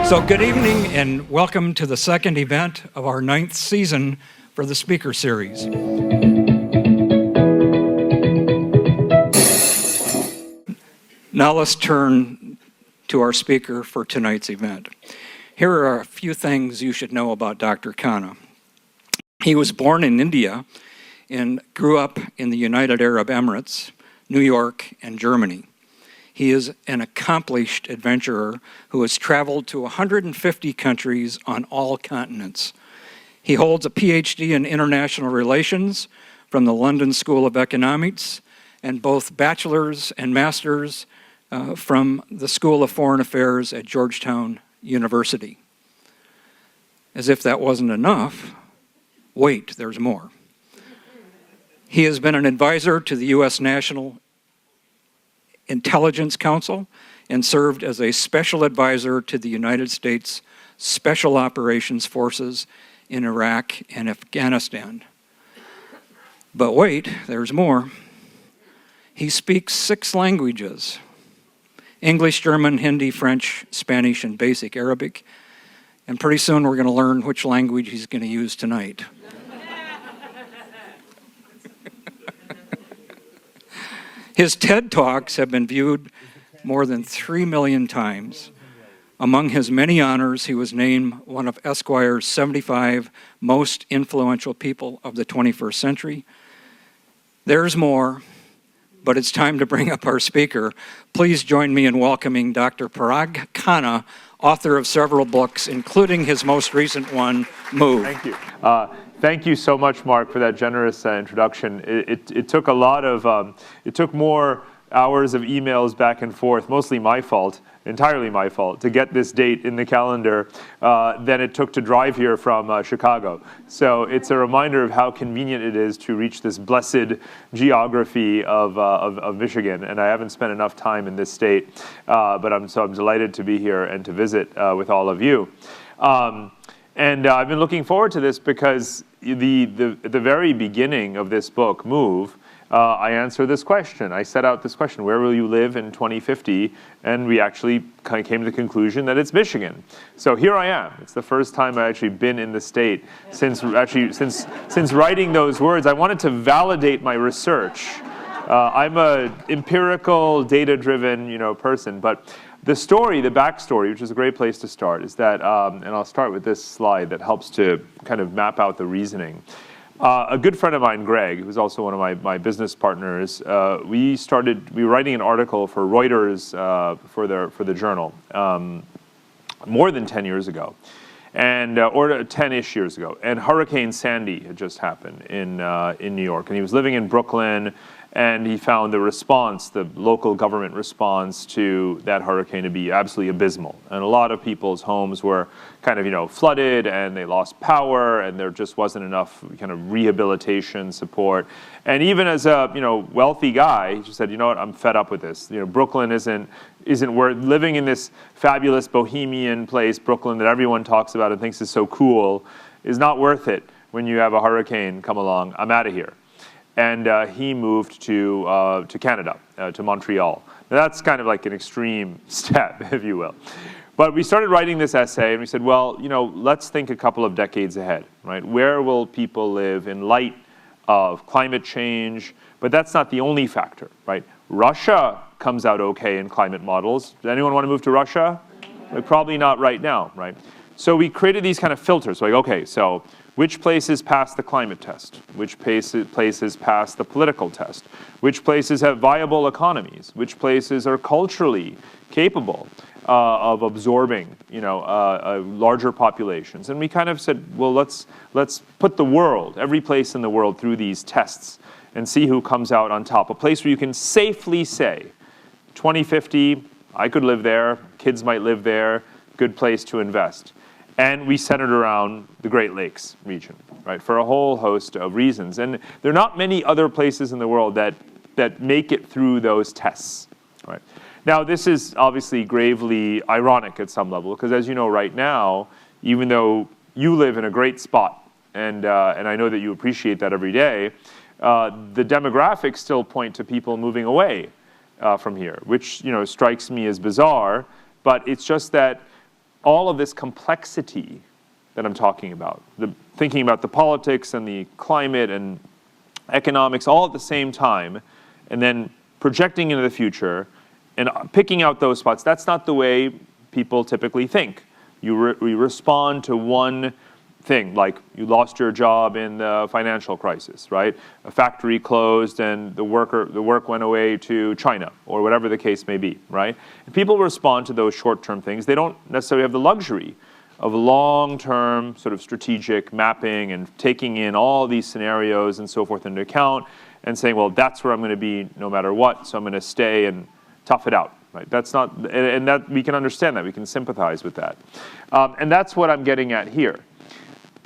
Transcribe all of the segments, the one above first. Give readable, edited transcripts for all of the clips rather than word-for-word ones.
So good evening and welcome to the second event of our 9th season for the Speaker Series. Now let's turn to our speaker for tonight's event. Here are a few things you should know about Dr. Khanna. He was born in India and grew up in the United Arab Emirates, New York, and Germany. He is an accomplished adventurer who has traveled to 150 countries on all continents. He holds a PhD in international relations from the London School of Economics and both bachelor's and master's from the School of Foreign Affairs at Georgetown University. As if that wasn't enough, wait, there's more. He has been an advisor to the U.S. National Intelligence Council and served as a special advisor to the United States Special Operations Forces in Iraq and Afghanistan. But wait, there's more. He speaks 6 languages: English, German, Hindi, French, Spanish, and basic Arabic. And pretty soon we're going to learn which language he's going to use tonight. His TED Talks have been viewed more than 3 million times. Among his many honors, he was named one of Esquire's 75 most influential people of the 21st century. There's more, but it's time to bring up our speaker. Please join me in welcoming Dr. Parag Khanna, author of several books, including his most recent one, Move. Thank you. Thank you so much, Mark, for that generous introduction. It took a lot of, it took more hours of emails back and forth, mostly my fault, entirely my fault, to get this date in the calendar than it took to drive here from Chicago. So it's a reminder of how convenient it is to reach this blessed geography of Michigan. And I haven't spent enough time in this state, but I'm delighted to be here and to visit with all of you. And I've been looking forward to this because at the very beginning of this book, Move, I answer this question. I set out this question: where will you live in 2050? And we actually kind of came to the conclusion that it's Michigan. So here I am. It's the first time I've actually been in the state since writing those words. I wanted to validate my research. I'm an empirical, data-driven, person, but the story, the backstory, which is a great place to start, is that, and I'll start with this slide that helps to kind of map out the reasoning. A good friend of mine, Greg, who's also one of my business partners, we were writing an article for Reuters for the Journal more than 10 years ago, or 10-ish years ago. And Hurricane Sandy had just happened in New York, and he was living in Brooklyn. And he found the response, the local government response to that hurricane, to be absolutely abysmal. And a lot of people's homes were kind of, flooded, and they lost power, and there just wasn't enough kind of rehabilitation support. And even as a wealthy guy, he just said, you know what, I'm fed up with this. Brooklyn isn't worth living in this fabulous bohemian place, Brooklyn, that everyone talks about and thinks is so cool, is not worth it when you have a hurricane come along. I'm out of here. And he moved to Canada, to Montreal. Now, that's kind of like an extreme step, if you will. But we started writing this essay, and we said, well, let's think a couple of decades ahead, right? Where will people live in light of climate change? But that's not the only factor, right? Russia comes out okay in climate models. Does anyone want to move to Russia? Like, probably not right now, right? So we created these kind of filters. Like, okay, so which places pass the climate test? Which places pass the political test? Which places have viable economies? Which places are culturally capable of absorbing, larger populations? And we kind of said, well, let's put the world, every place in the world, through these tests and see who comes out on top. A place where you can safely say, 2050, I could live there, kids might live there, good place to invest. And we centered around the Great Lakes region, right, for a whole host of reasons. And there are not many other places in the world that make it through those tests, right? Now, this is obviously gravely ironic at some level, because as you know right now, even though you live in a great spot, and I know that you appreciate that every day, the demographics still point to people moving away from here, which strikes me as bizarre. But it's just that all of this complexity that I'm talking about, thinking about the politics and the climate and economics all at the same time, and then projecting into the future and picking out those spots, that's not the way people typically think. We respond to one thing, like you lost your job in the financial crisis, right? A factory closed and the work went away to China, or whatever the case may be, right? And people respond to those short-term things. They don't necessarily have the luxury of long-term sort of strategic mapping and taking in all these scenarios and so forth into account and saying, well, that's where I'm going to be no matter what, so I'm going to stay and tough it out. Right? That's not, and that we can understand that, we can sympathize with that. And that's what I'm getting at here.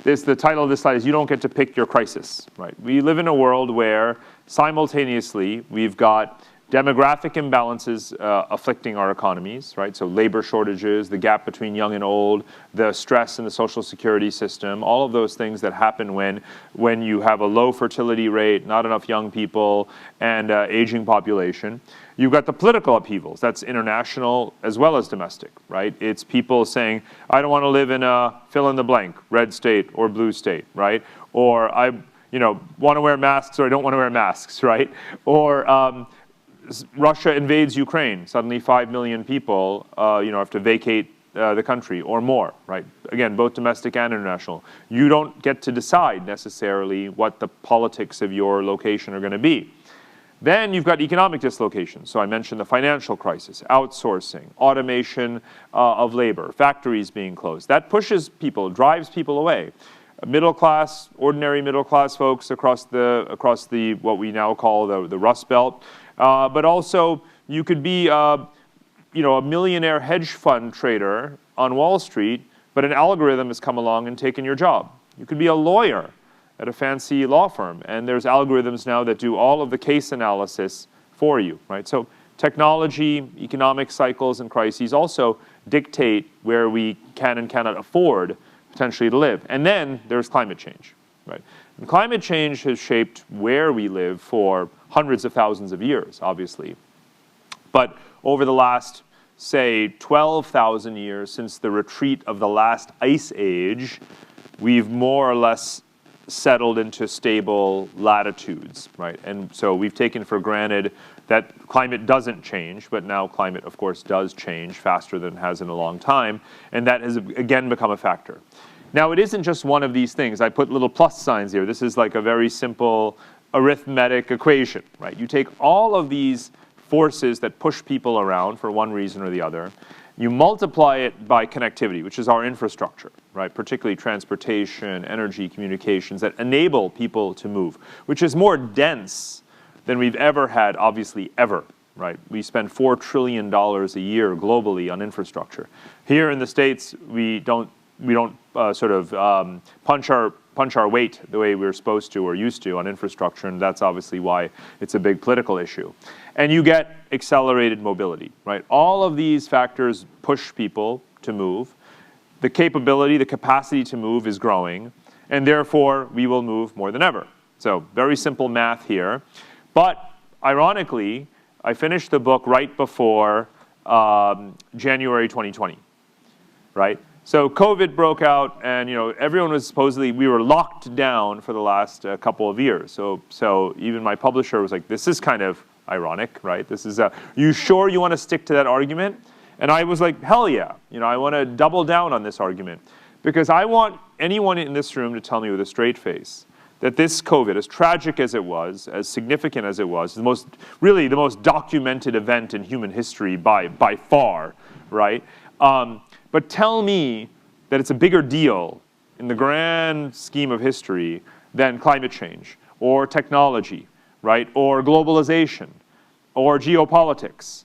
The title of this slide is, you don't get to pick your crisis, right? We live in a world where simultaneously we've got demographic imbalances afflicting our economies, right? So labor shortages, the gap between young and old, the stress in the social security system, all of those things that happen when you have a low fertility rate, not enough young people, and aging population. You've got the political upheavals. That's international as well as domestic, right? It's people saying, I don't want to live in a fill in the blank, red state or blue state, right? Or I want to wear masks or I don't want to wear masks, right? Or Russia invades Ukraine. Suddenly 5 million people have to vacate the country or more, right? Again, both domestic and international. You don't get to decide necessarily what the politics of your location are going to be. Then you've got economic dislocation. So I mentioned the financial crisis, outsourcing, automation of labor, factories being closed. That pushes people, drives people away. Middle class, ordinary middle class folks across the what we now call the Rust Belt. But also, you could be a millionaire hedge fund trader on Wall Street, but an algorithm has come along and taken your job. You could be a lawyer at a fancy law firm, and there's algorithms now that do all of the case analysis for you, right? So technology, economic cycles, and crises also dictate where we can and cannot afford potentially to live. And then there's climate change, right? And climate change has shaped where we live for hundreds of thousands of years, obviously. But over the last, say, 12,000 years, since the retreat of the last ice age, we've more or less settled into stable latitudes, right? And so we've taken for granted that climate doesn't change, but now climate, of course, does change faster than it has in a long time, and that has again become a factor. Now, it isn't just one of these things. I put little plus signs here. This is like a very simple arithmetic equation, right? You take all of these forces that push people around for one reason or the other, you multiply it by connectivity, which is our infrastructure, right? Particularly transportation, energy, communications that enable people to move, which is more dense than we've ever had, obviously, ever, right? We spend $4 trillion a year globally on infrastructure. Here in the States, we don't punch our weight the way we're supposed to or used to on infrastructure, and that's obviously why it's a big political issue. And you get accelerated mobility, right? All of these factors push people to move. The capability, the capacity to move is growing, and therefore we will move more than ever. So very simple math here. But ironically, I finished the book right before January 2020, right? So COVID broke out, and everyone was we were locked down for the last couple of years. So even my publisher was like, "This is kind of ironic, right? This is you sure you want to stick to that argument?" And I was like, "Hell yeah! I want to double down on this argument because I want anyone in this room to tell me with a straight face that this COVID, as tragic as it was, as significant as it was, the most documented event in human history by far, right?" But tell me that it's a bigger deal in the grand scheme of history than climate change or technology, right? Or globalization or geopolitics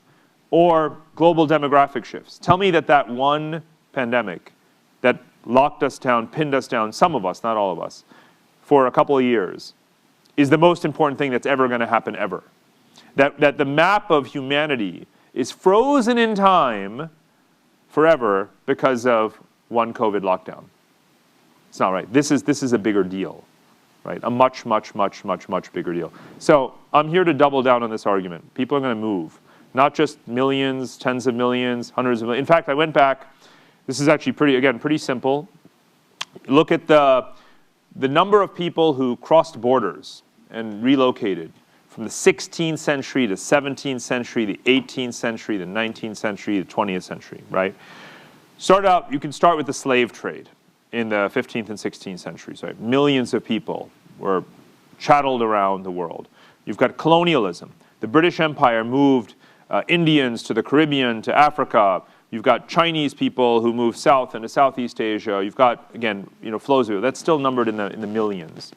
or global demographic shifts. Tell me that one pandemic that locked us down, pinned us down, some of us, not all of us, for a couple of years is the most important thing that's ever going to happen ever. That the map of humanity is frozen in time forever because of one COVID lockdown. It's not right. This is a bigger deal, right? A much, much, much, much, much bigger deal. So I'm here to double down on this argument. People are going to move, not just millions, tens of millions, hundreds of millions. In fact, I went back. This is actually pretty simple. Look at the number of people who crossed borders and relocated from the 16th century to 17th century, the 18th century, the 19th century, the 20th century, right? You can start with the slave trade in the 15th and 16th centuries, right? Millions of people were chatteled around the world. You've got colonialism. The British Empire moved Indians to the Caribbean, to Africa. You've got Chinese people who moved south into Southeast Asia. You've got, again, flows of it. That's still numbered in the millions.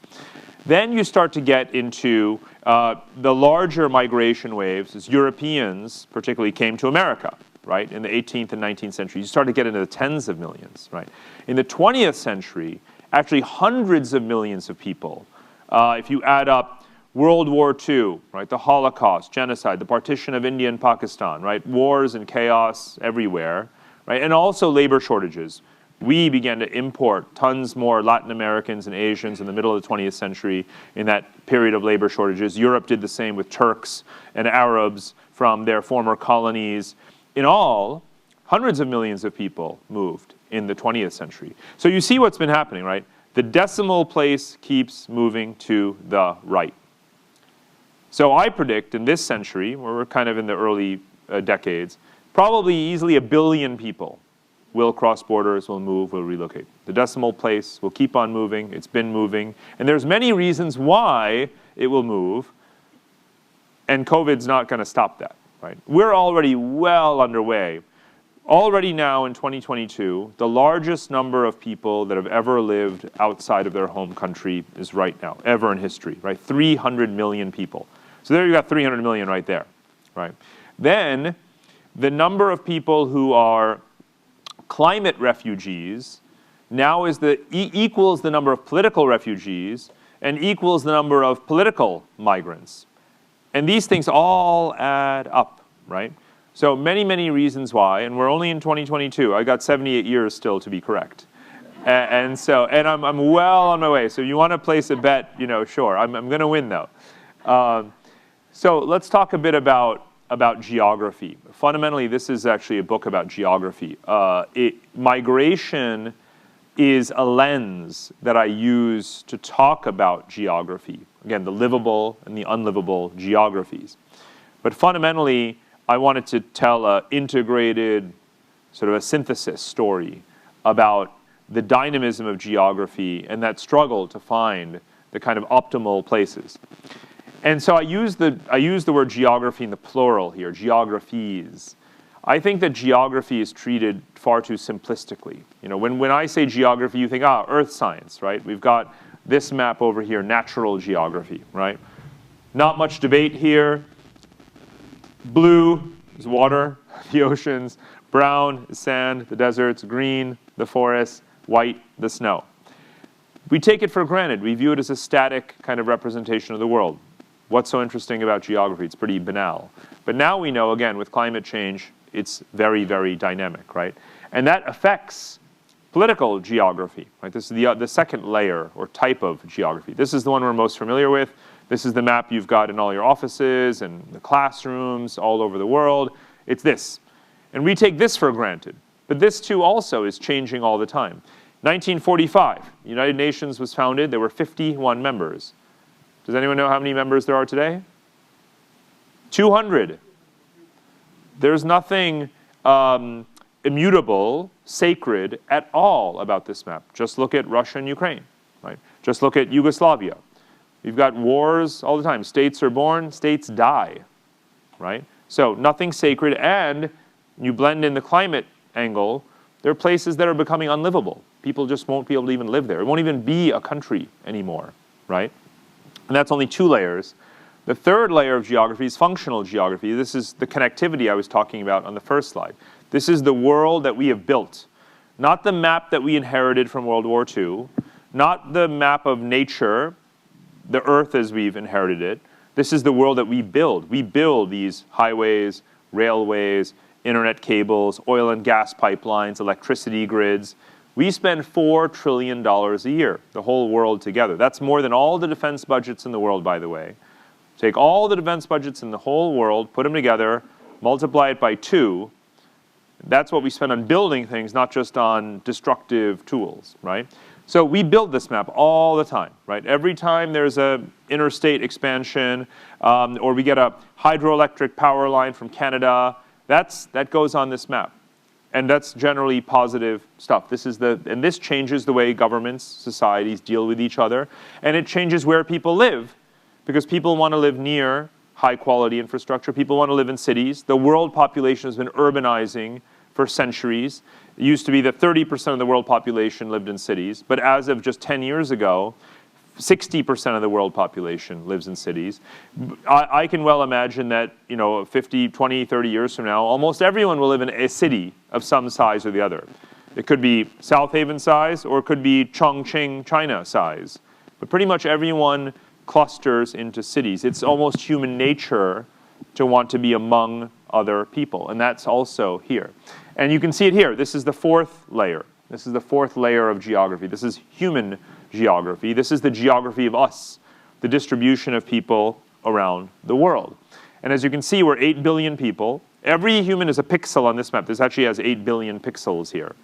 Then you start to get into the larger migration waves as Europeans particularly came to America, right? In the 18th and 19th century. You start to get into the tens of millions, right? In the 20th century, actually hundreds of millions of people, if you add up World War II, right? The Holocaust, genocide, the partition of India and Pakistan, right? Wars and chaos everywhere, right? And also labor shortages. We began to import tons more Latin Americans and Asians in the middle of the 20th century in that period of labor shortages. Europe did the same with Turks and Arabs from their former colonies. In all, hundreds of millions of people moved in the 20th century. So you see what's been happening, right? The decimal place keeps moving to the right. So I predict in this century, where we're kind of in the early decades, probably easily 1 billion people will cross borders, will move, will relocate. The decimal place will keep on moving. It's been moving. And there's many reasons why it will move. And COVID's not going to stop that, right? We're already well underway. Already now in 2022, the largest number of people that have ever lived outside of their home country is right now, ever in history, right? 300 million people. So there you got 300 million right there, right? Then the number of people who are climate refugees now is equals the number of political refugees and equals the number of political migrants. And these things all add up, right? So many, many reasons why, and we're only in 2022. I got 78 years still to be correct. And I'm well on my way. So you want to place a bet, sure. I'm going to win though. So let's talk a bit about geography. Fundamentally, this is actually a book about geography. Migration is a lens that I use to talk about geography. Again, the livable and the unlivable geographies. But fundamentally, I wanted to tell an integrated, sort of a synthesis story about the dynamism of geography and that struggle to find the kind of optimal places. And so I use the word geography in the plural here, geographies. I think that geography is treated far too simplistically. When I say geography, you think, earth science, right? We've got this map over here, natural geography, right? Not much debate here. Blue is water, the oceans. Brown is sand, the deserts. Green, the forests. White, the snow. We take it for granted. We view it as a static kind of representation of the world. What's so interesting about geography? It's pretty banal. But now we know, again, with climate change, it's very, very dynamic, right? And that affects political geography, right? This is the second layer or type of geography. This is the one we're most familiar with. This is the map you've got in all your offices and the classrooms all over the world. It's this. And we take this for granted. But this, too, also is changing all the time. 1945, the United Nations was founded. There were 51 members. Does anyone know how many members there are today? 200. There's nothing immutable, sacred at all about this map. Just look at Russia and Ukraine, right? Just look at Yugoslavia. You've got wars all the time. States are born, states die, right? So nothing sacred, and you blend in the climate angle, there are places that are becoming unlivable. People just won't be able to even live there. It won't even be a country anymore, right? And that's only 2 layers. The third layer of geography is functional geography. This is the connectivity I was talking about on the first slide. This is the world that we have built, not the map that we inherited from World War II, not the map of nature, the earth as we've inherited it. This is the world that we build. We build these highways, railways, internet cables, oil and gas pipelines, electricity grids. We spend $4 trillion a year, the whole world together. That's more than all the defense budgets in the world, by the way. Take all the defense budgets in the whole world, put them together, multiply it by 2, That's what we spend on building things, not just on destructive tools, right? So we build this map all the time, right? Every time there's a interstate expansion, or we get a hydroelectric power line from Canada, that goes on this map. And that's generally positive stuff. And this changes the way governments, societies deal with each other. And it changes where people live, because people want to live near high quality infrastructure. People want to live in cities. The world population has been urbanizing for centuries. It used to be that 30% of the world population lived in cities. But as of just 10 years ago, 60% of the world population lives in cities. I can well imagine that 50, 20, 30 years from now, almost everyone will live in a city of some size or the other. It could be South Haven size, or it could be Chongqing, China size. But pretty much everyone clusters into cities. It's almost human nature to want to be among other people, and that's also here. And you can see it here. This is the fourth layer. This is the fourth layer of geography. This is human geography. This is the geography of us, the distribution of people around the world. And as you can see, we're 8 billion people. Every human is a pixel on this map. This actually has 8 billion pixels here.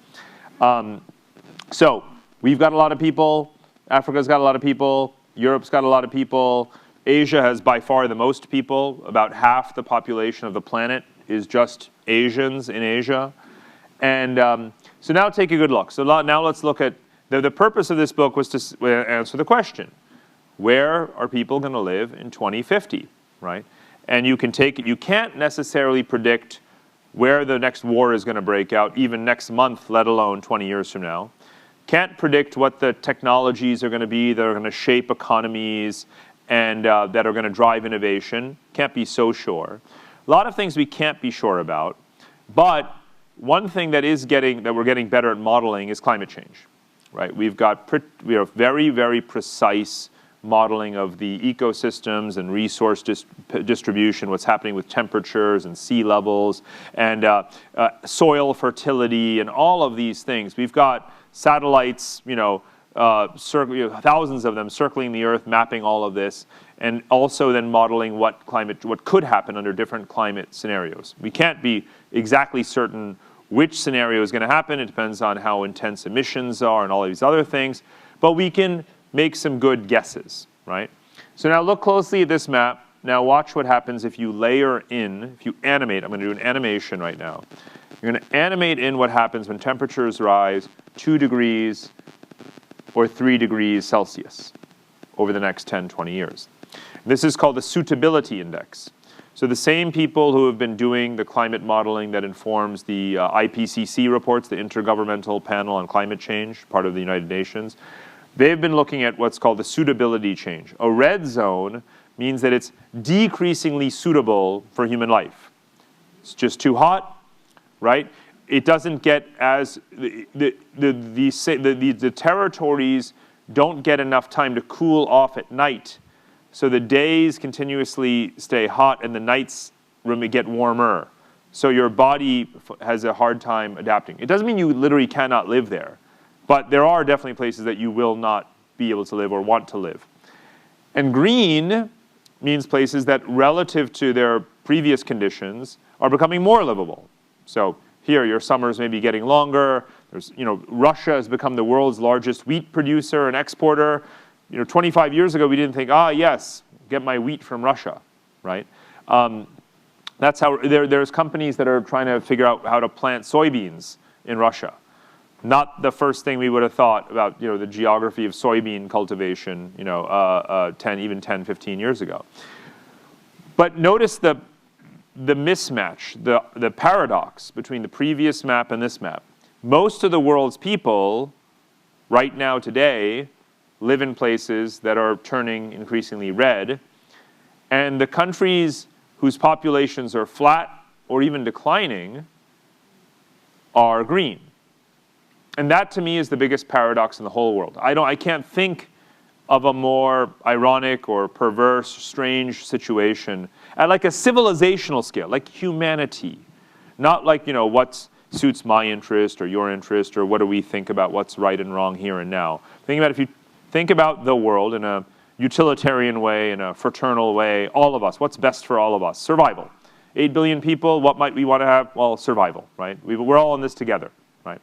So we've got a lot of people. Africa's got a lot of people. Europe's got a lot of people. Asia has by far the most people. About half the population of the planet is just Asians in Asia. And so now take a good look. So now let's look at, the purpose of this book was to answer the question, where are people going to live in 2050, right? And you can't necessarily predict where the next war is going to break out, even next month, let alone 20 years from now. Can't predict what the technologies are going to be that are going to shape economies and that are going to drive innovation. Can't be so sure. A lot of things we can't be sure about, but one thing that we're getting better at modeling is climate change, right? We have very, very precise modeling of the ecosystems and resource distribution, what's happening with temperatures and sea levels and soil fertility and all of these things. We've got satellites, thousands of them circling the Earth, mapping all of this, and also then modeling what could happen under different climate scenarios. We can't be exactly certain which scenario is going to happen. It depends on how intense emissions are and all of these other things, but we can make some good guesses, right? So now look closely at this map. Now watch what happens if you layer in, if you animate. I'm going to do an animation right now. You're going to animate in what happens when temperatures rise 2 degrees or 3 degrees Celsius over the next 10, 20 years. This is called the Suitability Index. So the same people who have been doing the climate modeling that informs the IPCC reports, the Intergovernmental Panel on Climate Change, part of the United Nations, they've been looking at what's called the suitability change. A red zone means that it's decreasingly suitable for human life. It's just too hot, right? It doesn't get as, the territories don't get enough time to cool off at night. So the days continuously stay hot and the nights get warmer. So your body has a hard time adapting. It doesn't mean you literally cannot live there, but there are definitely places that you will not be able to live or want to live. And green means places that relative to their previous conditions are becoming more livable. So here, your summers may be getting longer. Russia has become the world's largest wheat producer and exporter. 25 years ago, we didn't think, yes, get my wheat from Russia, right? That's how there's companies that are trying to figure out how to plant soybeans in Russia. Not the first thing we would have thought about, the geography of soybean cultivation, 10, 15 years ago. But notice the mismatch, the paradox between the previous map and this map. Most of the world's people right now today live in places that are turning increasingly red, and the countries whose populations are flat or even declining are green. And that to me is the biggest paradox in the whole world. I can't think of a more ironic or perverse, strange situation at like a civilizational scale, like humanity, not like, what suits my interest or your interest or what do we think about what's right and wrong here and now. If you think about the world in a utilitarian way, in a fraternal way, all of us, what's best for all of us? Survival. 8 billion people, what might we want to have? Well, survival, right? We're all in this together, right?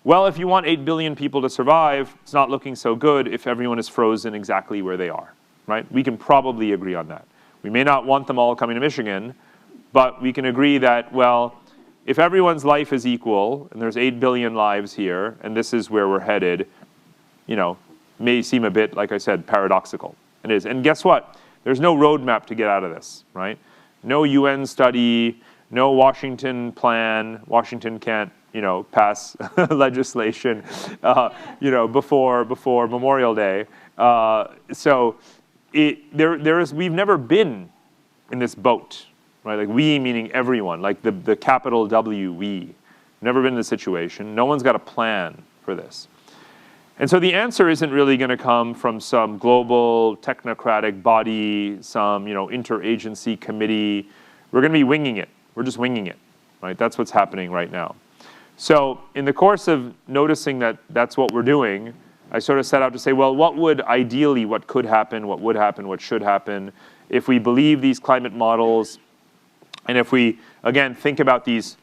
Well, if you want 8 billion people to survive, it's not looking so good if everyone is frozen exactly where they are, right? We can probably agree on that. We may not want them all coming to Michigan, but we can agree that, well, if everyone's life is equal, and there's 8 billion lives here, and this is where we're headed, may seem a bit, like I said, paradoxical. It is. And guess what? There's no roadmap to get out of this, right? No UN study, no Washington plan. Washington can't, pass legislation, before Memorial Day. We've never been in this boat, right? Like we meaning everyone, like the capital W, we. Never been in this situation. No one's got a plan for this. And so the answer isn't really going to come from some global technocratic body, some interagency committee. We're going to be winging it. We're just winging it, right? That's what's happening right now. So in the course of noticing that that's what we're doing, I sort of set out to say, well, what could happen, what would happen, what should happen if we believe these climate models, and if we, again, think about these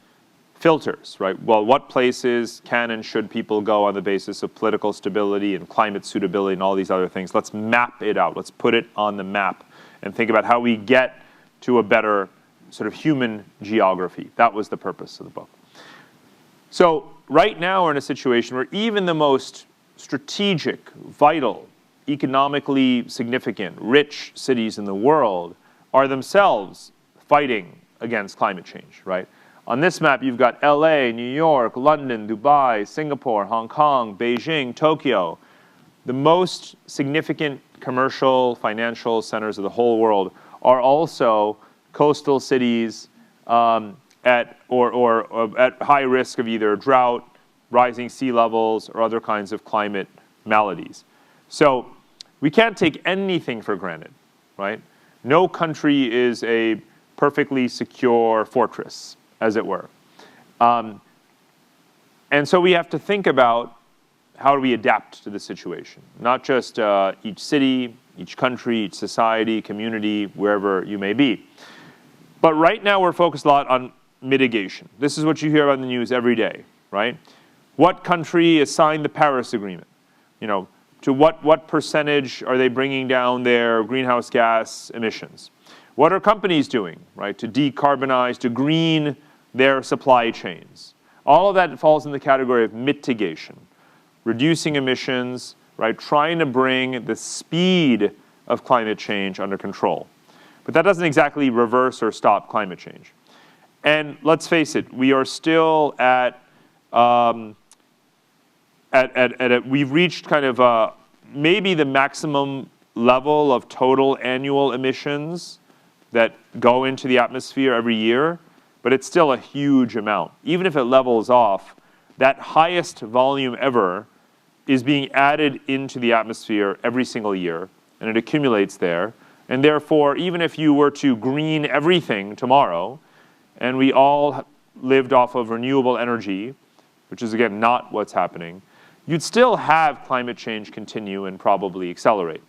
filters, right? Well, what places can and should people go on the basis of political stability and climate suitability and all these other things? Let's map it out. Let's put it on the map and think about how we get to a better sort of human geography. That was the purpose of the book. So right now we're in a situation where even the most strategic, vital, economically significant, rich cities in the world are themselves fighting against climate change, right? On this map, you've got LA, New York, London, Dubai, Singapore, Hong Kong, Beijing, Tokyo. The most significant commercial, financial centers of the whole world are also coastal cities at high risk of either drought, rising sea levels, or other kinds of climate maladies. So we can't take anything for granted, right? No country is a perfectly secure fortress, as it were. And so we have to think about how do we adapt to the situation, not just each city, each country, each society, community, wherever you may be. But right now we're focused a lot on mitigation. This is what you hear about in the news every day, right? What country has signed the Paris Agreement? To what percentage are they bringing down their greenhouse gas emissions? What are companies doing, right, to decarbonize, to green their supply chains? All of that falls in the category of mitigation, reducing emissions, right, trying to bring the speed of climate change under control. But that doesn't exactly reverse or stop climate change. And let's face it, we are still we've reached kind of maybe the maximum level of total annual emissions that go into the atmosphere every year, but it's still a huge amount. Even if it levels off, that highest volume ever is being added into the atmosphere every single year, and it accumulates there. And therefore, even if you were to green everything tomorrow, and we all lived off of renewable energy, which is, again, not what's happening, you'd still have climate change continue and probably accelerate.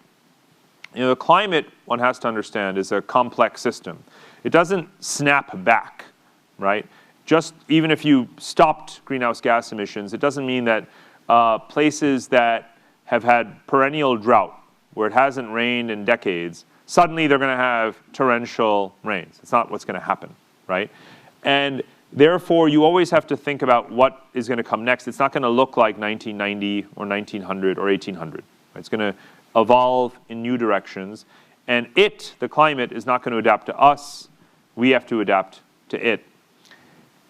The climate, one has to understand, is a complex system. It doesn't snap back, right? Just even if you stopped greenhouse gas emissions, it doesn't mean that places that have had perennial drought, where it hasn't rained in decades, suddenly they're going to have torrential rains. It's not what's going to happen, right? And therefore, you always have to think about what is going to come next. It's not going to look like 1990 or 1900 or 1800. It's going to evolve in new directions. And the climate, is not going to adapt to us. We have to adapt to it.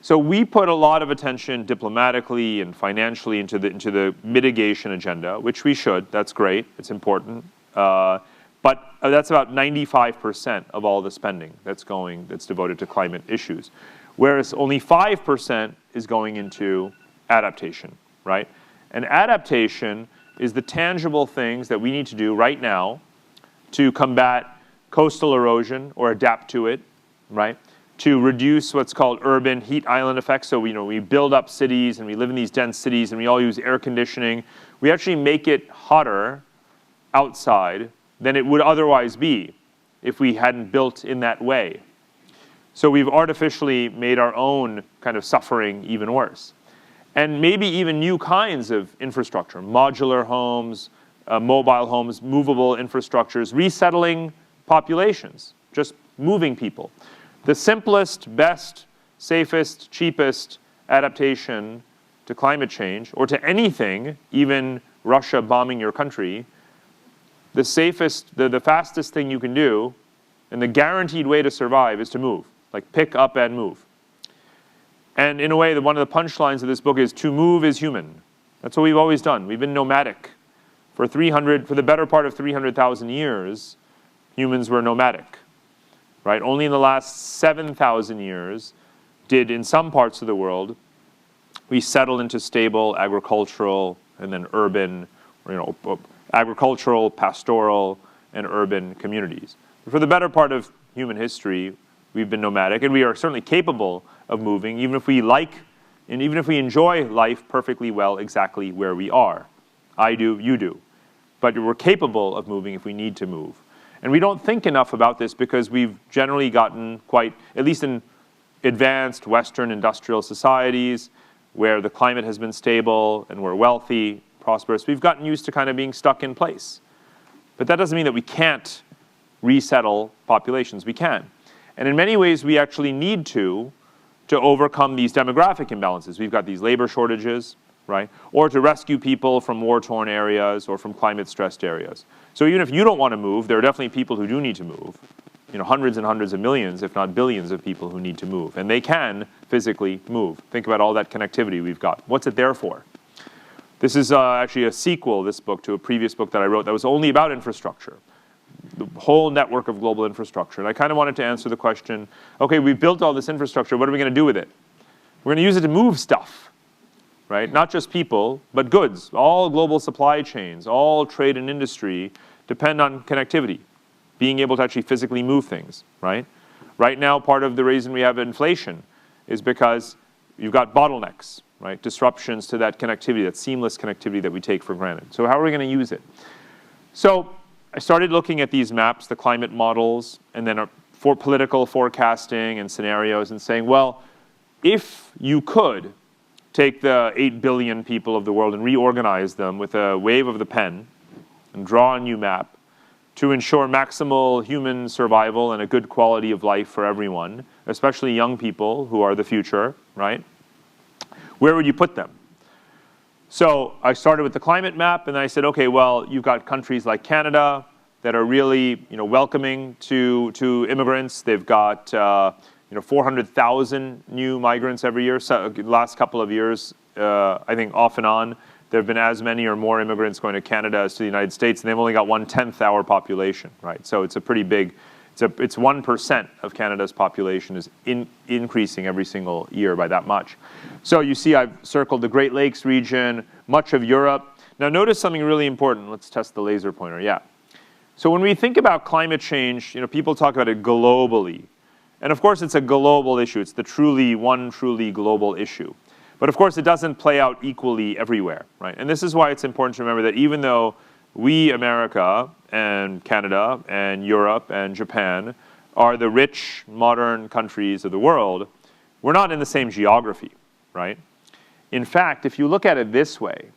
So we put a lot of attention diplomatically and financially into the mitigation agenda, which we should. That's great. It's important. But that's about 95% of all the spending that's devoted to climate issues. Whereas only 5% is going into adaptation, right? And adaptation is the tangible things that we need to do right now to combat coastal erosion or adapt to it, right? To reduce what's called urban heat island effects. So we build up cities and we live in these dense cities and we all use air conditioning. We actually make it hotter outside than it would otherwise be if we hadn't built in that way. So we've artificially made our own kind of suffering even worse. And maybe even new kinds of infrastructure, modular homes, mobile homes, movable infrastructures, resettling populations, just moving people. The simplest, best, safest, cheapest adaptation to climate change, or to anything, even Russia bombing your country, the safest, the fastest thing you can do, and the guaranteed way to survive is to move, like pick up and move. And in a way, one of the punchlines of this book is, to move is human. That's what we've always done. We've been nomadic. For the better part of 300,000 years, humans were nomadic, right? Only in the last 7,000 years did, in some parts of the world, we settle into stable agricultural and then urban, agricultural, pastoral, and urban communities. For the better part of human history, we've been nomadic, and we are certainly capable of moving, even if we like, and even if we enjoy life perfectly well exactly where we are. I do, you do. But we're capable of moving if we need to move. And we don't think enough about this because we've generally gotten quite, at least in advanced Western industrial societies, where the climate has been stable and we're wealthy, prosperous, we've gotten used to kind of being stuck in place. But that doesn't mean that we can't resettle populations. We can. And in many ways, we actually need to overcome these demographic imbalances. We've got these labor shortages, right? Or to rescue people from war-torn areas or from climate-stressed areas. So even if you don't want to move, there are definitely people who do need to move. Hundreds and hundreds of millions, if not billions of people who need to move. And they can physically move. Think about all that connectivity we've got. What's it there for? This is actually a sequel, this book, to a previous book that I wrote that was only about infrastructure. The whole network of global infrastructure. And I kind of wanted to answer the question, okay, we've built all this infrastructure, what are we going to do with it? We're going to use it to move stuff, right? Not just people, but goods. All global supply chains, all trade and industry depend on connectivity. Being able to actually physically move things, right? Right now, part of the reason we have inflation is because you've got bottlenecks, right? Disruptions to that connectivity, that seamless connectivity that we take for granted. So how are we going to use it? So I started looking at these maps, the climate models, and then for political forecasting and scenarios, and saying, well, if you could take the 8 billion people of the world and reorganize them with a wave of the pen and draw a new map, to ensure maximal human survival and a good quality of life for everyone, especially young people who are the future, right? Where would you put them? So I started with the climate map, and I said, okay, well, you've got countries like Canada that are really, welcoming to immigrants. They've got 400,000 new migrants every year. So the last couple of years, I think off and on, there have been as many or more immigrants going to Canada as to the United States, and they've only got 1/10 our population, right? So it's a pretty big, it's 1% of Canada's population is increasing every single year by that much. So you see I've circled the Great Lakes region, much of Europe. Now notice something really important. Let's test the laser pointer, yeah. So when we think about climate change, people talk about it globally. And of course it's a global issue. It's the one truly global issue. But of course, it doesn't play out equally everywhere, right? And this is why it's important to remember that even though we, America, and Canada, and Europe, and Japan, are the rich, modern countries of the world, we're not in the same geography, right? In fact, if you look at it this way,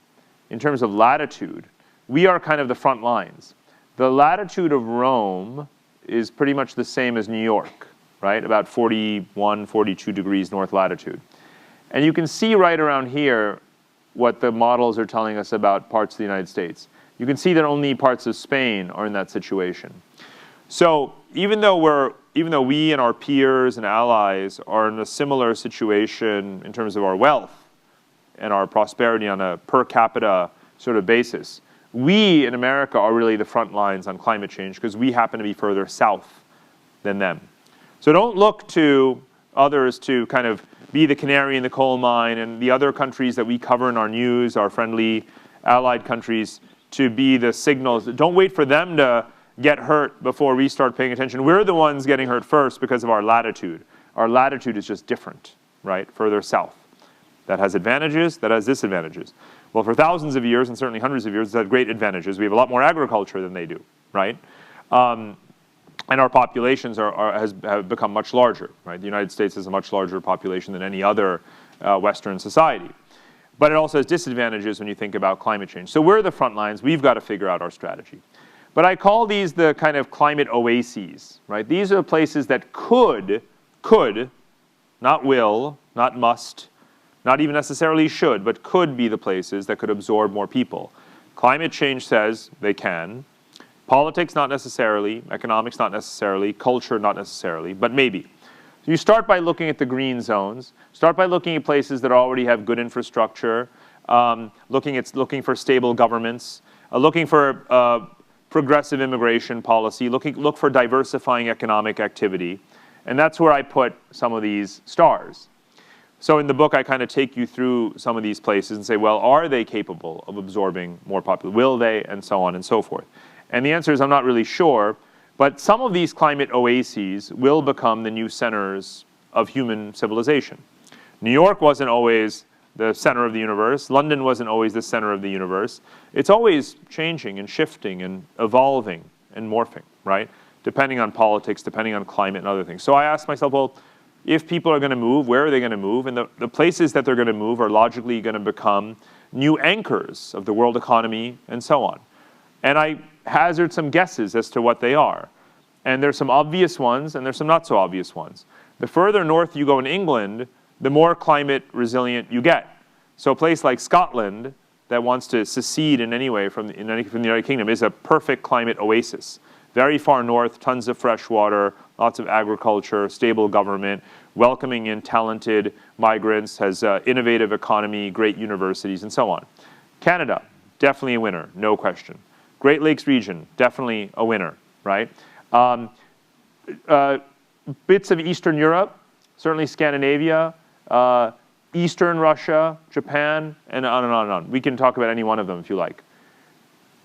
in terms of latitude, we are kind of the front lines. The latitude of Rome is pretty much the same as New York, right? About 41, 42 degrees north latitude. And you can see right around here what the models are telling us about parts of the United States. You can see that only parts of Spain are in that situation. So even though we and our peers and allies are in a similar situation in terms of our wealth and our prosperity on a per capita sort of basis, we in America are really the front lines on climate change because we happen to be further south than them. So don't look to others to kind of be the canary in the coal mine, and the other countries that we cover in our news, our friendly allied countries, to be the signals. Don't wait for them to get hurt before we start paying attention. We're the ones getting hurt first because of our latitude. Our latitude is just different, right? Further south. That has advantages, that has disadvantages. Well, for thousands of years, and certainly hundreds of years, it's had great advantages. We have a lot more agriculture than they do, right? And our populations have become much larger, right? The United States has a much larger population than any other Western society. But it also has disadvantages when you think about climate change. So we're the front lines. We've got to figure out our strategy. But I call these the kind of climate oases, right? These are places that could, not will, not must, not even necessarily should, but could be the places that could absorb more people. Climate change says they can. Politics, not necessarily. Economics, not necessarily. Culture, not necessarily, but maybe. So you start by looking at the green zones. Start by looking at places that already have good infrastructure, looking for stable governments, looking for progressive immigration policy, look for diversifying economic activity. And that's where I put some of these stars. So in the book, I kind of take you through some of these places and say, well, are they capable of absorbing more population? Will they? And so on and so forth. And the answer is I'm not really sure, but some of these climate oases will become the new centers of human civilization. New York wasn't always the center of the universe. London wasn't always the center of the universe. It's always changing and shifting and evolving and morphing, right? Depending on politics, depending on climate and other things. So I asked myself, well, if people are going to move, where are they going to move? And the places that they're going to move are logically going to become new anchors of the world economy and so on. And I hazard some guesses as to what they are. And there's some obvious ones and there's some not so obvious ones. The further north you go in England, the more climate resilient you get. So a place like Scotland that wants to secede in any way from the United Kingdom is a perfect climate oasis. Very far north, tons of fresh water, lots of agriculture, stable government, welcoming in talented migrants, has innovative economy, great universities, and so on. Canada, definitely a winner, no question. Great Lakes region, definitely a winner, right? Bits of Eastern Europe, certainly Scandinavia, Eastern Russia, Japan, and on and on and on. We can talk about any one of them if you like.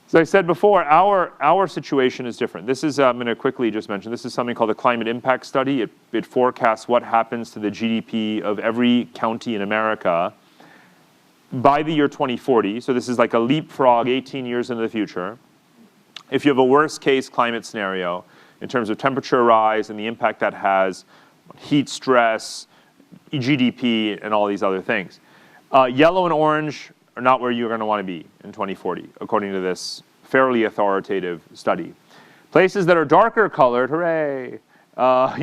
As I said before, our situation is different. This is, I'm going to quickly just mention, this is something called the Climate Impact Study. It forecasts what happens to the GDP of every county in America by the year 2040. So this is like a leapfrog 18 years into the future. If you have a worst case climate scenario in terms of temperature rise and the impact that has, heat stress, GDP, and all these other things. Yellow and orange are not where you're going to want to be in 2040, according to this fairly authoritative study. Places that are darker colored, hooray, are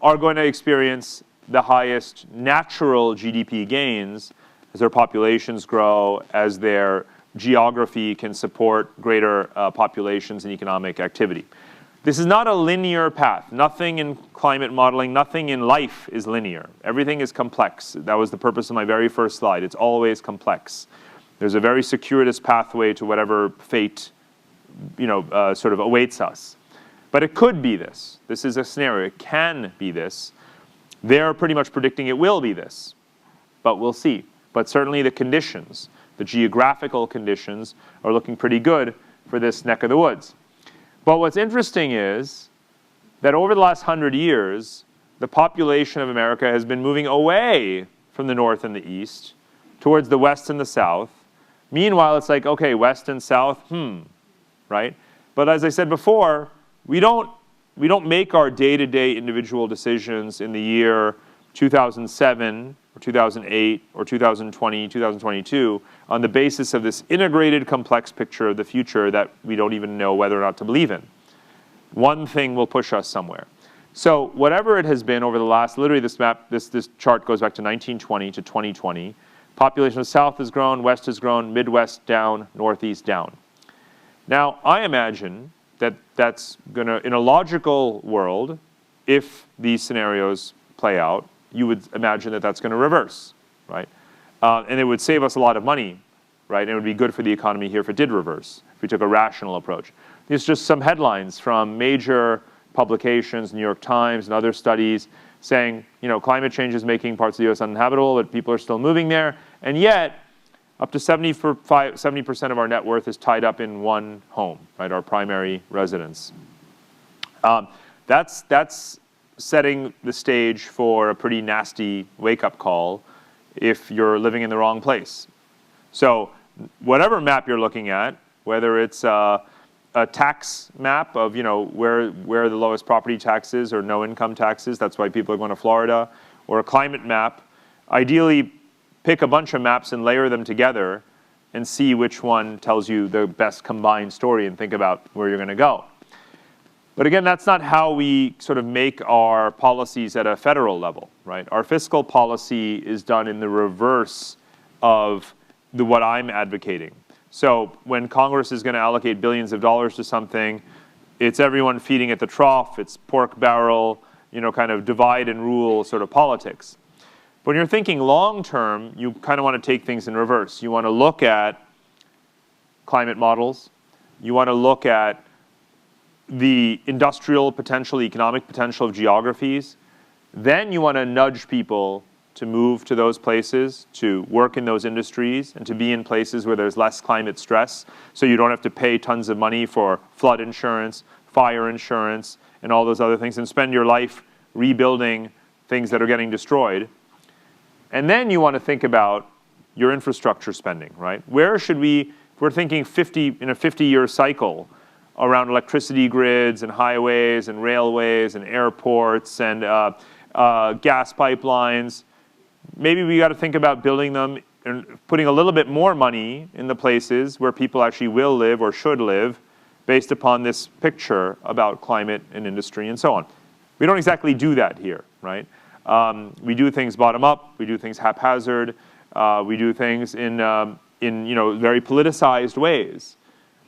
going to experience the highest natural GDP gains as their populations grow, as their geography can support greater populations and economic activity. This is not a linear path. Nothing in climate modeling, nothing in life is linear. Everything is complex. That was the purpose of my very first slide. It's always complex. There's a very circuitous pathway to whatever fate, sort of awaits us. But it could be this. This is a scenario. It can be this. They're pretty much predicting it will be this. But we'll see. But certainly the conditions, the geographical conditions, are looking pretty good for this neck of the woods. But what's interesting is that over the last 100 years, the population of America has been moving away from the north and the east towards the west and the south. Meanwhile, it's like, okay, west and south, right? But as I said before, we don't make our day-to-day individual decisions in the year 2007 or 2008 or 2020, 2022 on the basis of this integrated, complex picture of the future that we don't even know whether or not to believe in. One thing will push us somewhere. So whatever it has been over the last, literally this map, this chart goes back to 1920 to 2020. Population of South has grown, West has grown, Midwest down, Northeast down. Now, I imagine that that's going to, in a logical world, if these scenarios play out, you would imagine that that's going to reverse, right? And it would save us a lot of money, right? And it would be good for the economy here if it did reverse, if we took a rational approach. These are just some headlines from major publications, New York Times and other studies saying, climate change is making parts of the U.S. uninhabitable, but people are still moving there. And yet, up to 70% of our net worth is tied up in one home, right? Our primary residence. That's setting the stage for a pretty nasty wake-up call if you're living in the wrong place. So whatever map you're looking at, whether it's a tax map of where the lowest property taxes or no income taxes. That's why people are going to Florida. Or a climate map. Ideally, pick a bunch of maps and layer them together and see which one tells you the best combined story and think about where you're going to go. But again, that's not how we sort of make our policies at a federal level, right? Our fiscal policy is done in the reverse of what I'm advocating. So when Congress is going to allocate billions of dollars to something, it's everyone feeding at the trough, it's pork barrel, kind of divide and rule sort of politics. When you're thinking long term, you kind of want to take things in reverse. You want to look at climate models. You want to look at the industrial potential, economic potential of geographies. Then you want to nudge people to move to those places, to work in those industries, and to be in places where there's less climate stress, so you don't have to pay tons of money for flood insurance, fire insurance, and all those other things, and spend your life rebuilding things that are getting destroyed. And then you want to think about your infrastructure spending, right? Where should we, if we're thinking in a 50-year cycle around electricity grids and highways and railways and airports and gas pipelines, maybe we got to think about building them and putting a little bit more money in the places where people actually will live or should live based upon this picture about climate and industry and so on. We don't exactly do that here, right? We do things bottom up. We do things haphazard. We do things in very politicized ways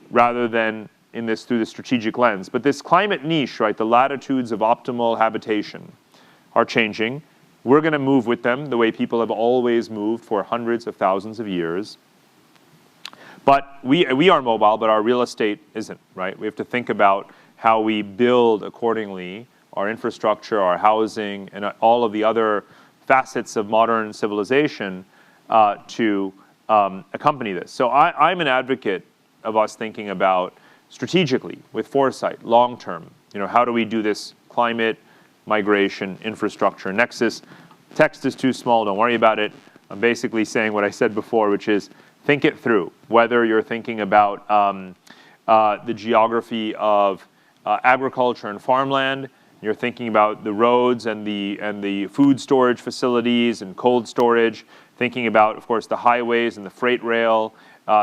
rather than through the strategic lens. But this climate niche, right, the latitudes of optimal habitation are changing. We're going to move with them the way people have always moved for hundreds of thousands of years. But we are mobile, but our real estate isn't, right? We have to think about how we build accordingly our infrastructure, our housing, and all of the other facets of modern civilization to accompany this. So I'm an advocate of us thinking about strategically, with foresight, long term. How do we do this climate, migration, infrastructure nexus? Text is too small, don't worry about it. I'm basically saying what I said before, which is think it through. Whether you're thinking about the geography of agriculture and farmland, you're thinking about the roads and the food storage facilities and cold storage, thinking about, of course, the highways and the freight rail,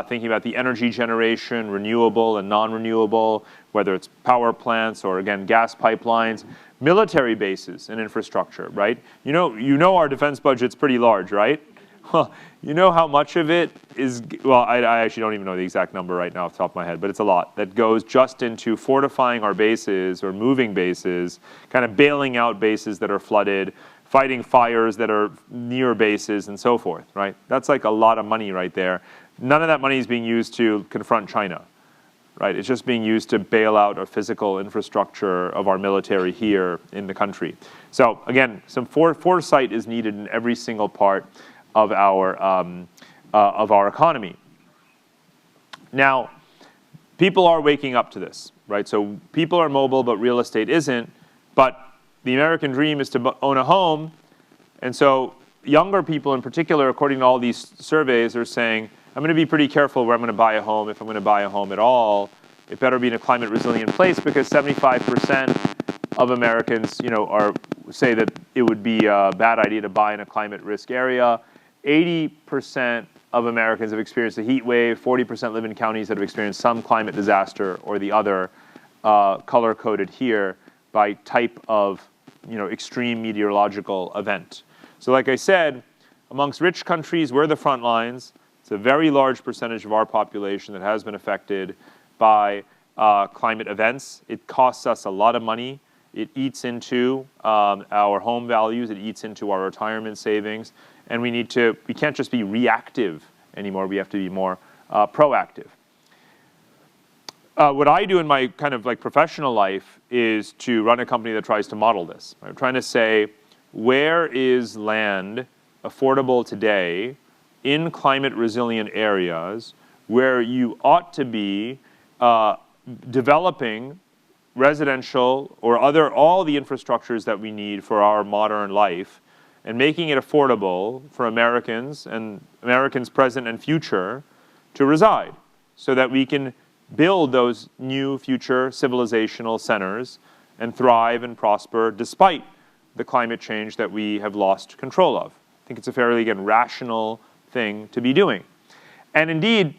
thinking about the energy generation, renewable and non-renewable, whether it's power plants or, again, gas pipelines, military bases and infrastructure, right? You know our defense budget's pretty large, right? Well, you know how much of it is, well, I actually don't even know the exact number right now off the top of my head, but it's a lot that goes just into fortifying our bases or moving bases, kind of bailing out bases that are flooded, fighting fires that are near bases and so forth, right? That's like a lot of money right there. None of that money is being used to confront China, right? It's just being used to bail out a physical infrastructure of our military here in the country. So again, some foresight is needed in every single part of our economy. Now, people are waking up to this, right? So people are mobile, but real estate isn't. But the American dream is to own a home. And so younger people in particular, according to all these surveys, are saying, I'm going to be pretty careful where I'm going to buy a home, if I'm going to buy a home at all. It better be in a climate resilient place, because 75% of Americans, say that it would be a bad idea to buy in a climate risk area. 80% of Americans have experienced a heat wave. 40% live in counties that have experienced some climate disaster or the other, color-coded here by type of extreme meteorological event. So like I said, amongst rich countries, we're the front lines. It's a very large percentage of our population that has been affected by climate events. It costs us a lot of money. It eats into our home values. It eats into our retirement savings. And we can't just be reactive anymore. We have to be more proactive. What I do in my kind of like professional life is to run a company that tries to model this. I'm trying to say, where is land affordable today in climate resilient areas where you ought to be developing residential or all the infrastructures that we need for our modern life, and making it affordable for Americans and Americans present and future to reside, so that we can build those new future civilizational centers and thrive and prosper despite the climate change that we have lost control of. I think it's a fairly, again, rational thing to be doing. And indeed,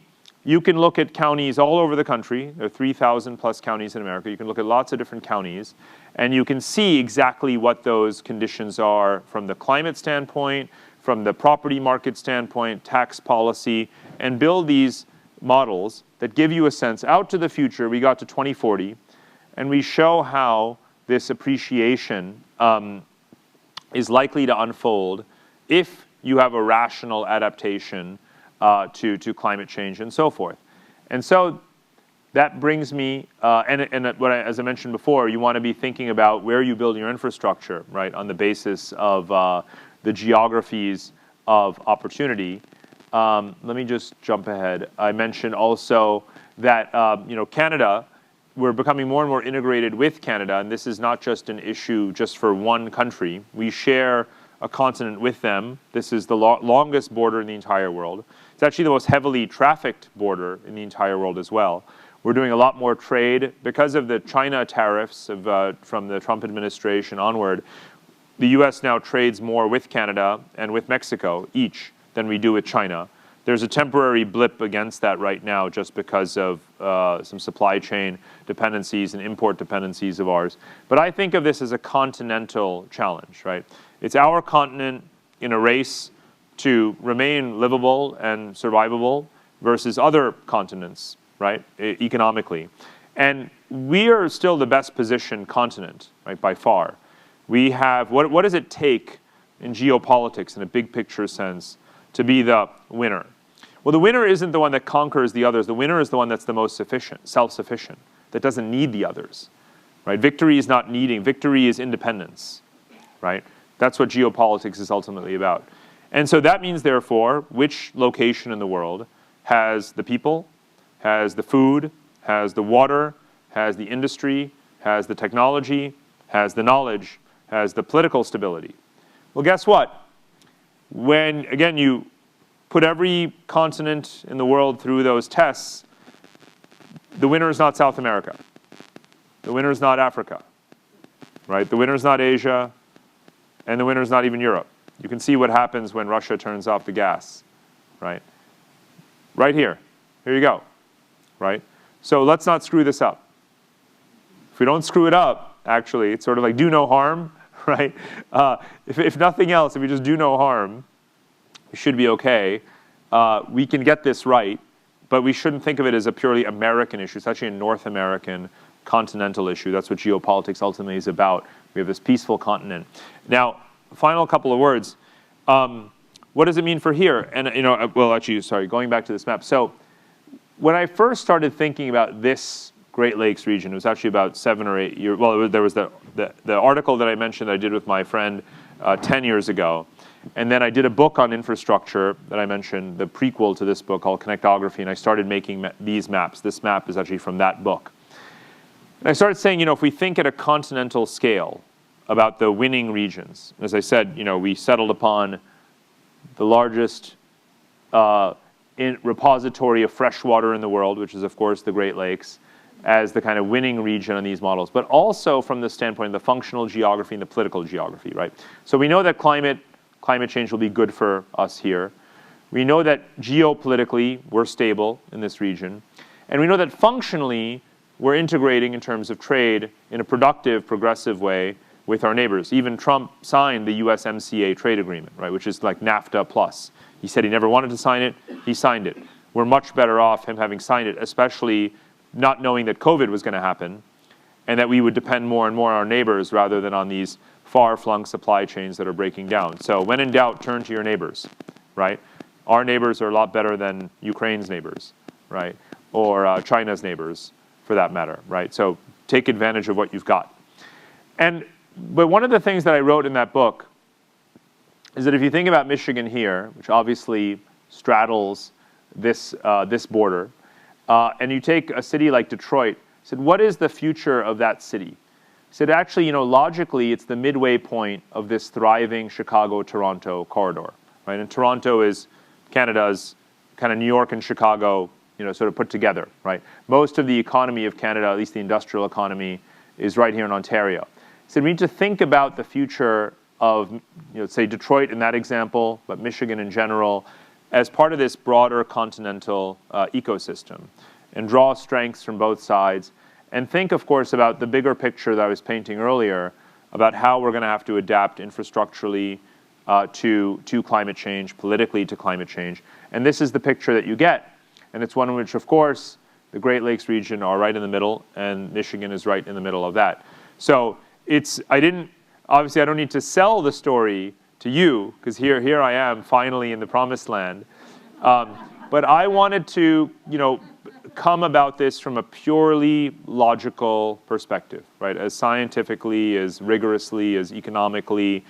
you can look at counties all over the country. There are 3,000 plus counties in America. You can look at lots of different counties, and you can see exactly what those conditions are from the climate standpoint, from the property market standpoint, tax policy, and build these models that give you a sense out to the future. We got to 2040, and we show how this appreciation is likely to unfold if you have a rational adaptation to climate change and so forth. And so that brings me, as I mentioned before, you want to be thinking about where you build your infrastructure, right, on the basis of the geographies of opportunity. Let me just jump ahead. I mentioned also that Canada, we're becoming more and more integrated with Canada, and this is not just an issue just for one country. We share a continent with them. This is the longest border in the entire world. It's actually the most heavily trafficked border in the entire world as well. We're doing a lot more trade because of the China tariffs from the Trump administration onward. The US now trades more with Canada and with Mexico each than we do with China. There's a temporary blip against that right now just because of some supply chain dependencies and import dependencies of ours. But I think of this as a continental challenge, right? It's our continent in a race to remain livable and survivable versus other continents, right, economically. And we are still the best positioned continent, right, by far. We have, what does it take in geopolitics in a big picture sense to be the winner? Well, the winner isn't the one that conquers the others. The winner is the one that's the most sufficient, self-sufficient, that doesn't need the others, right? Victory is not needing. Victory is independence, right? That's what geopolitics is ultimately about. And so that means, therefore, which location in the world has the people, has the food, has the water, has the industry, has the technology, has the knowledge, has the political stability. Well, guess what? When, again, you put every continent in the world through those tests, the winner is not South America. The winner is not Africa, right? The winner is not Asia, and the winner is not even Europe. You can see what happens when Russia turns off the gas, right? Right here. Here you go, right? So let's not screw this up. If we don't screw it up, actually, it's sort of like do no harm, right? If nothing else, if we just do no harm, we should be okay. We can get this right, but we shouldn't think of it as a purely American issue. It's actually a North American continental issue. That's what geopolitics ultimately is about. We have this peaceful continent. Now, final couple of words. What does it mean for here? And well, actually, sorry, going back to this map. So when I first started thinking about this Great Lakes region, it was actually about 7 or 8 years. Well, there was the article that I mentioned that I did with my friend 10 years ago. And then I did a book on infrastructure that I mentioned, the prequel to this book called Connectography, and I started making these maps. This map is actually from that book. And I started saying, if we think at a continental scale about the winning regions, as I said, we settled upon the largest repository of fresh water in the world, which is, of course, the Great Lakes, as the kind of winning region on these models, but also from the standpoint of the functional geography and the political geography, right? So we know that climate change will be good for us here. We know that geopolitically, we're stable in this region. And we know that functionally, we're integrating in terms of trade in a productive, progressive way with our neighbors. Even Trump signed the USMCA trade agreement, right, which is like NAFTA plus. He said he never wanted to sign it. He signed it. We're much better off him having signed it, especially not knowing that COVID was going to happen and that we would depend more and more on our neighbors rather than on these far-flung supply chains that are breaking down. So when in doubt, turn to your neighbors, right? Our neighbors are a lot better than Ukraine's neighbors, right? Or China's neighbors, for that matter, right? So take advantage of what you've got. But one of the things that I wrote in that book is that if you think about Michigan here, which obviously straddles this border, and you take a city like Detroit, I said, what is the future of that city? I said, actually, logically, it's the midway point of this thriving Chicago-Toronto corridor, right? And Toronto is Canada's kind of New York and Chicago sort of put together, right? Most of the economy of Canada, at least the industrial economy, is right here in Ontario. So we need to think about the future of, say Detroit in that example, but Michigan in general, as part of this broader continental ecosystem, and draw strengths from both sides, and think, of course, about the bigger picture that I was painting earlier about how we're going to have to adapt infrastructurally to climate change, politically to climate change. And this is the picture that you get. And it's one in which, of course, the Great Lakes region are right in the middle, and Michigan is right in the middle of that. So obviously I don't need to sell the story to you, because here I am finally in the promised land. But I wanted to, come about this from a purely logical perspective, right? As scientifically, as rigorously, as economically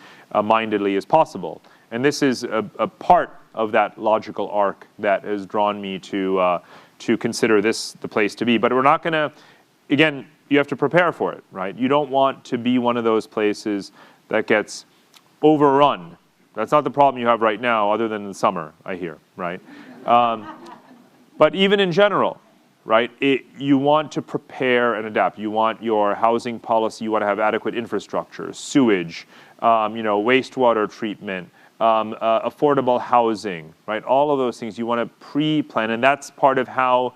mindedly as possible. And this is a part of that logical arc that has drawn me to consider this the place to be. But we're not going to, again, you have to prepare for it, right? You don't want to be one of those places that gets overrun. That's not the problem you have right now, other than in the summer, I hear, right? But even in general, right, you want to prepare and adapt. You want your housing policy, you want to have adequate infrastructure, sewage, wastewater treatment, affordable housing, right? All of those things you want to pre-plan, and that's part of how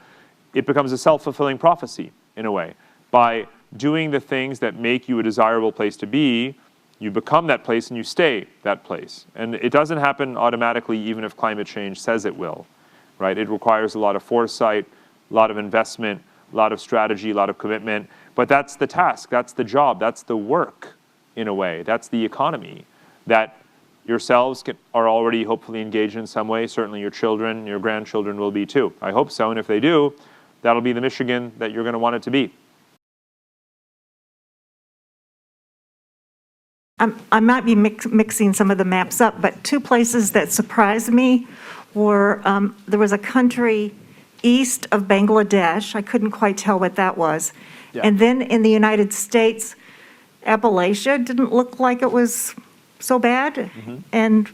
it becomes a self-fulfilling prophecy, in a way. By doing the things that make you a desirable place to be, you become that place and you stay that place. And it doesn't happen automatically, even if climate change says it will, right? It requires a lot of foresight, a lot of investment, a lot of strategy, a lot of commitment. But that's the task, that's the job, that's the work, in a way. That's the economy that yourselves are already hopefully engaged in some way. Certainly your children, your grandchildren will be too. I hope so, and if they do, that'll be the Michigan that you're going to want it to be. I might be mixing some of the maps up, but two places that surprised me were, there was a country east of Bangladesh. I couldn't quite tell what that was. Yeah. And then in the United States, Appalachia didn't look like it was so bad. Mm-hmm. And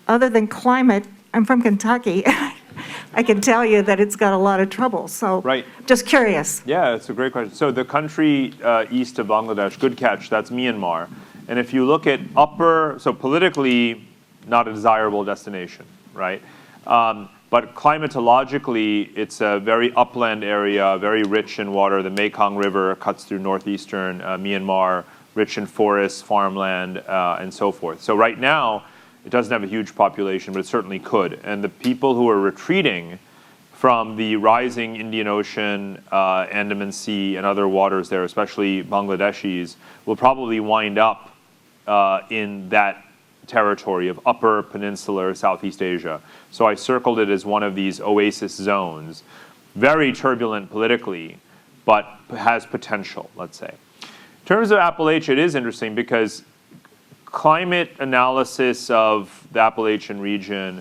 other than climate, I'm from Kentucky. I can tell you that it's got a lot of trouble. So Right. Just curious. Yeah, it's a great question. So the country east of Bangladesh, good catch, that's Myanmar. And if you look at so politically, not a desirable destination, right? But climatologically, it's a very upland area, very rich in water. The Mekong River cuts through northeastern Myanmar, rich in forests, farmland, and so forth. So right now, it doesn't have a huge population, but it certainly could. And the people who are retreating from the rising Indian Ocean, Andaman Sea, and other waters there, especially Bangladeshis, will probably wind up in that territory of upper peninsular Southeast Asia. So I circled it as one of these oasis zones. Very turbulent politically, but has potential, let's say. In terms of Appalachia, it is interesting because climate analysis of the Appalachian region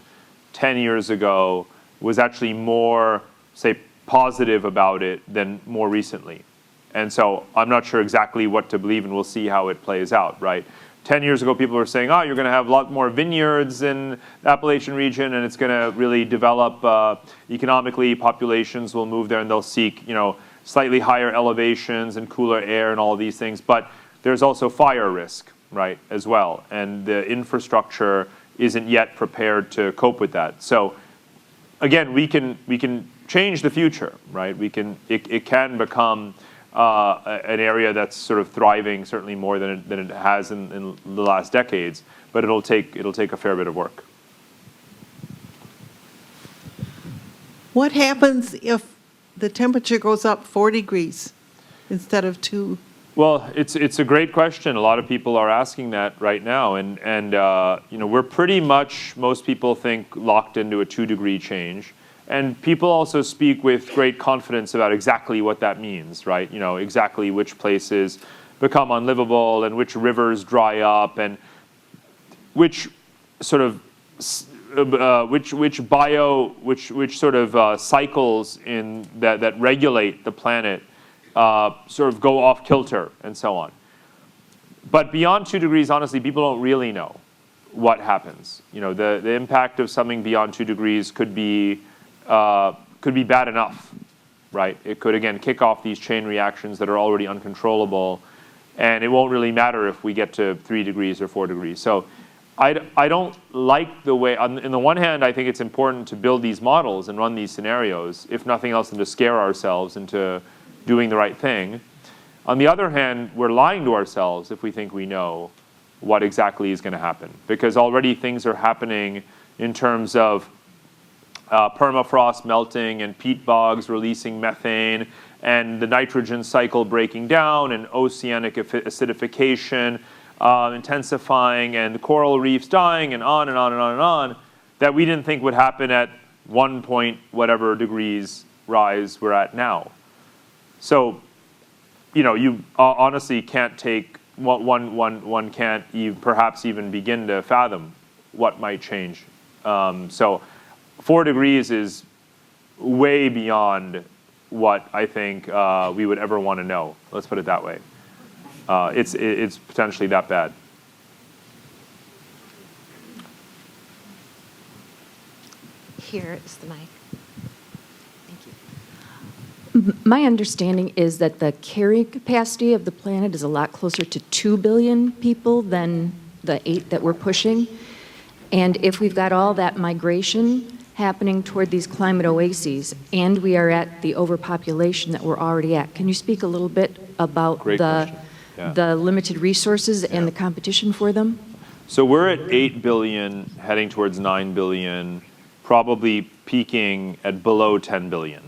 10 years ago was actually more, say, positive about it than more recently. And so I'm not sure exactly what to believe, and we'll see how it plays out, right? 10 years ago, people were saying, you're going to have a lot more vineyards in the Appalachian region, and it's going to really develop economically. Populations will move there, and they'll seek, slightly higher elevations and cooler air and all of these things. But there's also fire risk, right, as well. And the infrastructure isn't yet prepared to cope with that. So again, we can change the future, right? It can become an area that's sort of thriving, certainly more than it has in the last decades, but it'll take a fair bit of work. What happens if the temperature goes up 4 degrees instead of 2? Well, it's a great question. A lot of people are asking that right now, and we're pretty much, most people think, locked into a 2-degree change. And people also speak with great confidence about exactly what that means, right? Exactly which places become unlivable and which rivers dry up and which sort of which sort of cycles in that regulate the planet sort of go off kilter and so on. But beyond 2 degrees, honestly, people don't really know what happens. The impact of something beyond 2 degrees could be could be bad enough, right? It could, again, kick off these chain reactions that are already uncontrollable, and it won't really matter if we get to 3 degrees or 4 degrees. So I don't like the way, on the one hand, I think it's important to build these models and run these scenarios, if nothing else than to scare ourselves into doing the right thing. On the other hand, we're lying to ourselves if we think we know what exactly is going to happen, because already things are happening in terms of permafrost melting and peat bogs releasing methane, and the nitrogen cycle breaking down, and oceanic acidification intensifying, and the coral reefs dying, and on and on and on and on, that we didn't think would happen at 1 point whatever degrees rise we're at now. So, you honestly can't take one can't perhaps even begin to fathom what might change. So 4 degrees is way beyond what I think we would ever want to know. Let's put it that way. It's potentially that bad. Here is the mic. Thank you. My understanding is that the carrying capacity of the planet is a lot closer to 2 billion people than the 8 that we're pushing. And if we've got all that migration happening toward these climate oases, and we are at the overpopulation that we're already at, can you speak a little bit about Great question. Yeah. the limited resources and the competition for them? So we're at 8 billion, heading towards 9 billion, probably peaking at below 10 billion.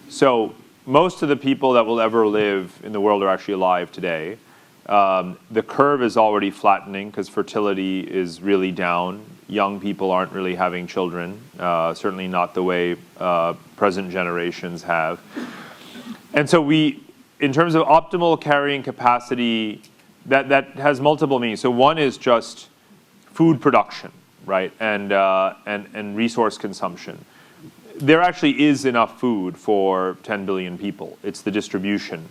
So most of the people that will ever live in the world are actually alive today. The curve is already flattening because fertility is really down. Young people aren't really having children, certainly not the way present generations have. And so in terms of optimal carrying capacity, that has multiple meanings. So one is just food production, right, and resource consumption. There actually is enough food for 10 billion people. It's the distribution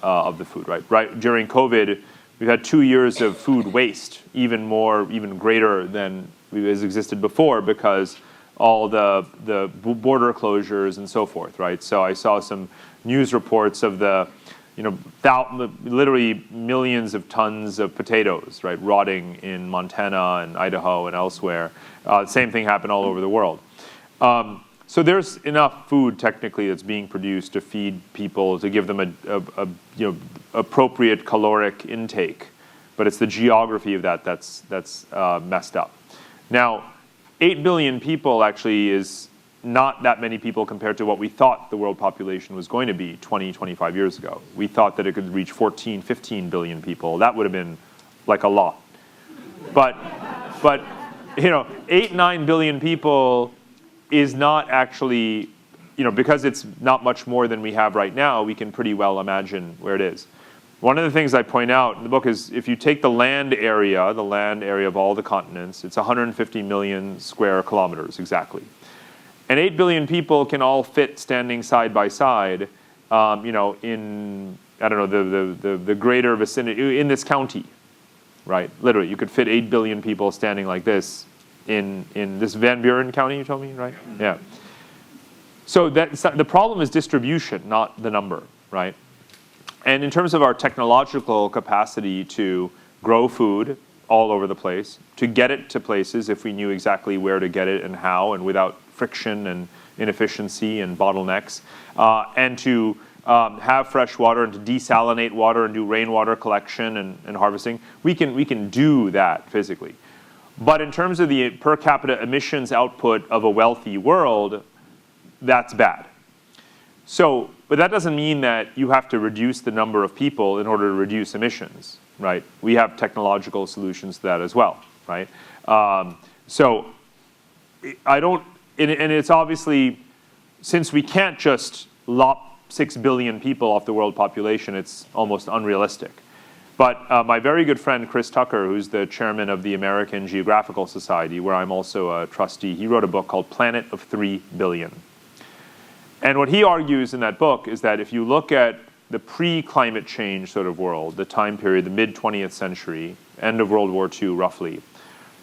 of the food, right? During COVID, we've had 2 years of food waste, even greater than has existed before, because all the border closures and so forth, right? So I saw some news reports of literally millions of tons of potatoes, right, rotting in Montana and Idaho and elsewhere. Same thing happened all over the world. So there's enough food technically that's being produced to feed people, to give them a appropriate caloric intake, but it's the geography of that's messed up. Now, 8 billion people actually is not that many people compared to what we thought the world population was going to be 20, 25 years ago. We thought that it could reach 14, 15 billion people. That would have been like a lot. But 8, 9 billion people is not actually, because it's not much more than we have right now, we can pretty well imagine where it is. One of the things I point out in the book is if you take the land area of all the continents, it's 150 million square kilometers exactly. And 8 billion people can all fit standing side by side, in, the greater vicinity, in this county, right? Literally, you could fit 8 billion people standing like this in this Van Buren County, you told me, right? Yeah. So the problem is distribution, not the number, right? And in terms of our technological capacity to grow food all over the place, to get it to places if we knew exactly where to get it and how, and without friction and inefficiency and bottlenecks, and to have fresh water and to desalinate water and do rainwater collection and harvesting, we can do that physically. But in terms of the per capita emissions output of a wealthy world, that's bad. So, but that doesn't mean that you have to reduce the number of people in order to reduce emissions, right? We have technological solutions to that as well, right? So I don't, and it's obviously, since we can't just lop 6 billion people off the world population, it's almost unrealistic. But my very good friend, Chris Tucker, who's the chairman of the American Geographical Society, where I'm also a trustee, he wrote a book called Planet of 3 Billion. And what he argues in that book is that if you look at the pre-climate change sort of world, the time period, the mid-20th century, end of World War II roughly,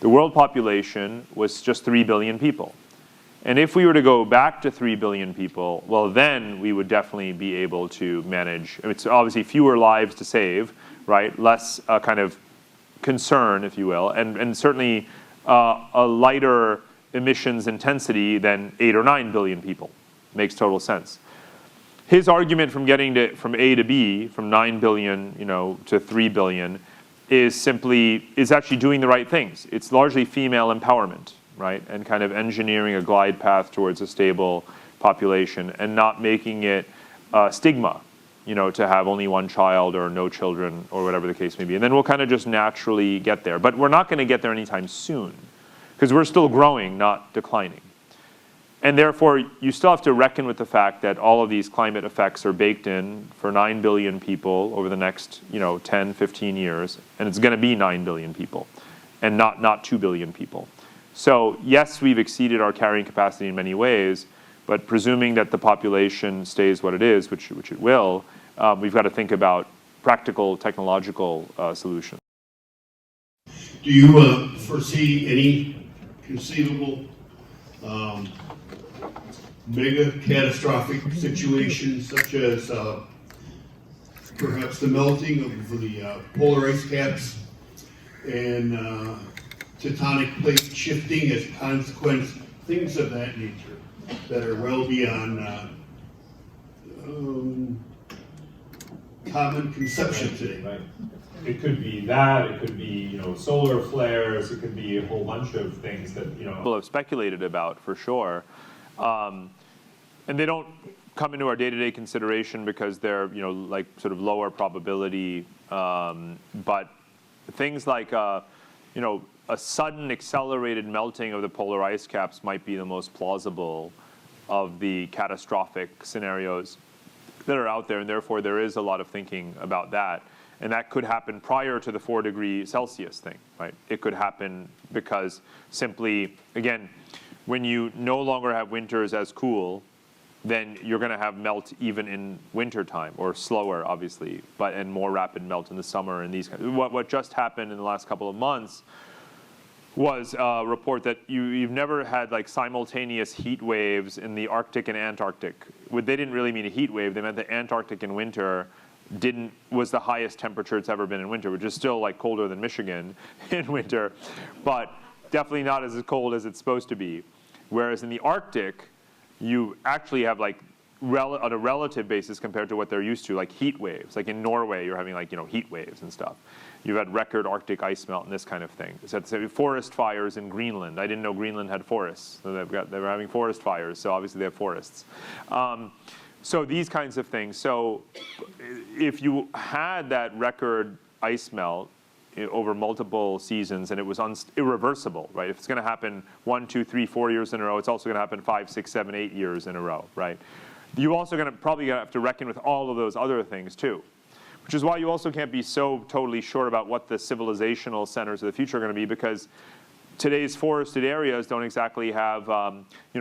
the world population was just 3 billion people. And if we were to go back to 3 billion people, well, then we would definitely be able to manage. It's obviously fewer lives to save, right? Less kind of concern, if you will, and certainly a lighter emissions intensity than 8 or 9 billion people. Makes total sense. His argument from getting from A to B, from 9 billion, to 3 billion, is actually doing the right things. It's largely female empowerment, right? And kind of engineering a glide path towards a stable population and not making it stigma, to have only one child or no children or whatever the case may be. And then we'll kind of just naturally get there. But we're not going to get there anytime soon because we're still growing, not declining. And therefore, you still have to reckon with the fact that all of these climate effects are baked in for 9 billion people over the next 10, 15 years. And it's going to be 9 billion people and not 2 billion people. So yes, we've exceeded our carrying capacity in many ways, but presuming that the population stays what it is, which it will, we've got to think about practical technological solutions. Do you foresee any conceivable mega catastrophic situations such as perhaps the melting of the polar ice caps and tectonic plate shifting as a consequence, things of that nature that are well beyond common conception today? Right. It could be that, it could be, solar flares, it could be a whole bunch of things that, people have speculated about for sure. And they don't come into our day-to-day consideration because they're, like sort of lower probability. But things like, a sudden accelerated melting of the polar ice caps might be the most plausible of the catastrophic scenarios that are out there. And therefore, there is a lot of thinking about that. And that could happen prior to the 4°C thing, right? It could happen because simply, again, when you no longer have winters as cool, then you're going to have melt even in wintertime, or slower, obviously, and more rapid melt in the summer. And these kinds. What just happened in the last couple of months was a report that you've never had like simultaneous heat waves in the Arctic and Antarctic. They didn't really mean a heat wave. They meant the Antarctic in winter was the highest temperature it's ever been in winter, which is still like colder than Michigan in winter, but definitely not as cold as it's supposed to be. Whereas in the Arctic, you actually have like on a relative basis compared to what they're used to, like heat waves. Like in Norway, you're having like heat waves and stuff. You've had record Arctic ice melt and this kind of thing. So forest fires in Greenland. I didn't know Greenland had forests. So they were having forest fires. So obviously they have forests. So these kinds of things. So if you had that record ice melt over multiple seasons and it was irreversible, right? If it's going to happen 1, 2, 3, 4 years in a row, it's also going to happen 5, 6, 7, 8 years in a row, right? You also probably going to have to reckon with all of those other things too, which is why you also can't be so totally sure about what the civilizational centers of the future are going to be, because today's forested areas don't exactly have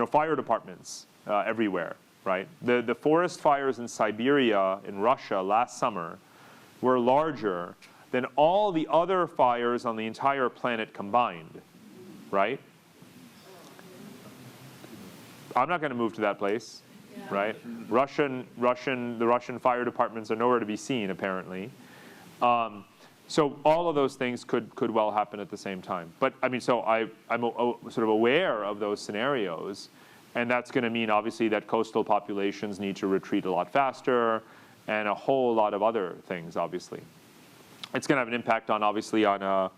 fire departments everywhere. Right? The forest fires in Siberia, in Russia, last summer were larger than all the other fires on the entire planet combined, right? I'm not going to move to that place, right? The Russian fire departments are nowhere to be seen, apparently. So all of those things could well happen at the same time. But I mean, so I'm sort of aware of those scenarios. And that's going to mean, obviously, that coastal populations need to retreat a lot faster and a whole lot of other things, obviously. It's going to have an impact on, obviously, on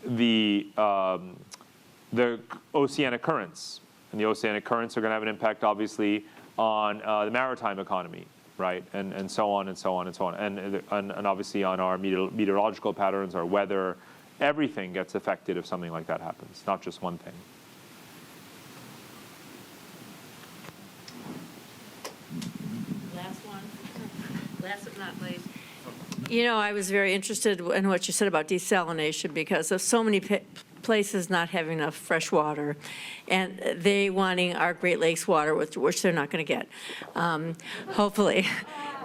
the oceanic currents. And the oceanic currents are going to have an impact, obviously, on the maritime economy, right? And so on and so on and so on. And obviously on our meteorological patterns, our weather, everything gets affected if something like that happens, not just one thing. Last but not least. I was very interested in what you said about desalination because of so many places not having enough fresh water, and they wanting our Great Lakes water, which they're not going to get, hopefully,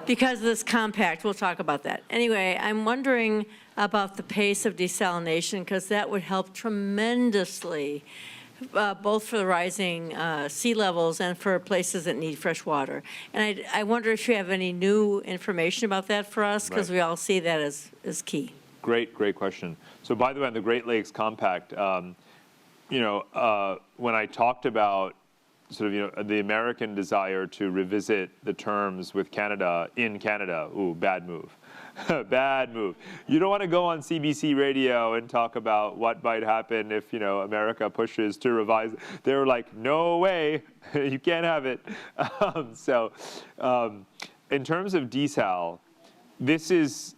because of this compact. We'll talk about that. Anyway, I'm wondering about the pace of desalination because that would help tremendously both for the rising sea levels and for places that need fresh water. And I wonder if you have any new information about that for us, because Right. we all see that as key. Great question. So by the way, on the Great Lakes Compact, when I talked about sort of, the American desire to revisit the terms with Canada in Canada, ooh, bad move. Bad move. You don't want to go on CBC radio and talk about what might happen if, America pushes to revise. They were like, no way, you can't have it. In terms of desal, this is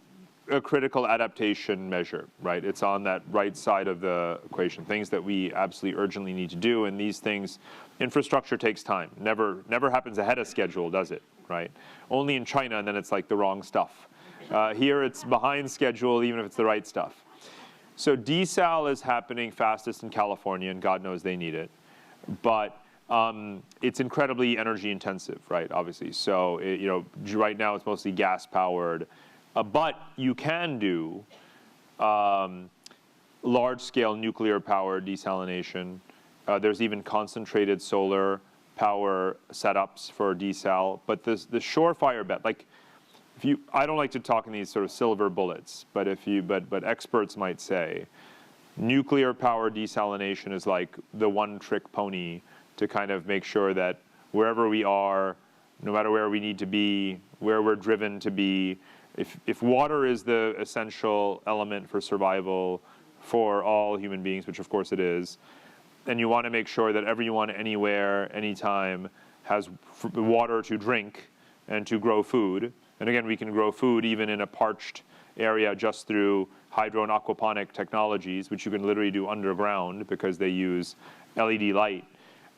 a critical adaptation measure, right? It's on that right side of the equation, things that we absolutely urgently need to do, and these things, infrastructure takes time. Never happens ahead of schedule, does it, right? Only in China, and then it's like the wrong stuff. Here it's behind schedule, even if it's the right stuff. So desal is happening fastest in California, and God knows they need it. But it's incredibly energy intensive, right, obviously. So, right now it's mostly gas powered. But you can do large-scale nuclear-powered desalination. There's even concentrated solar power setups for desal. But the surefire bet, I don't like to talk in these sort of silver bullets, but but experts might say nuclear-powered desalination is like the one-trick pony to kind of make sure that wherever we are, no matter where we need to be, where we're driven to be, if water is the essential element for survival for all human beings, which of course it is, then you want to make sure that everyone, anywhere, anytime, has water to drink and to grow food. And again, we can grow food even in a parched area just through hydro and aquaponic technologies, which you can literally do underground because they use LED light.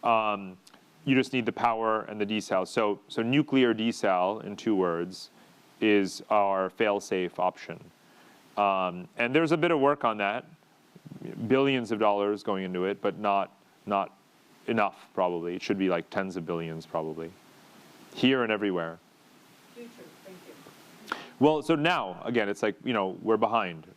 You just need the power and the desal. So nuclear desal, in 2 words, is our fail-safe option. And there's a bit of work on that, billions of dollars going into it, but not enough, probably. It should be like tens of billions, probably, here and everywhere. Well, so now, again, it's like, we're behind.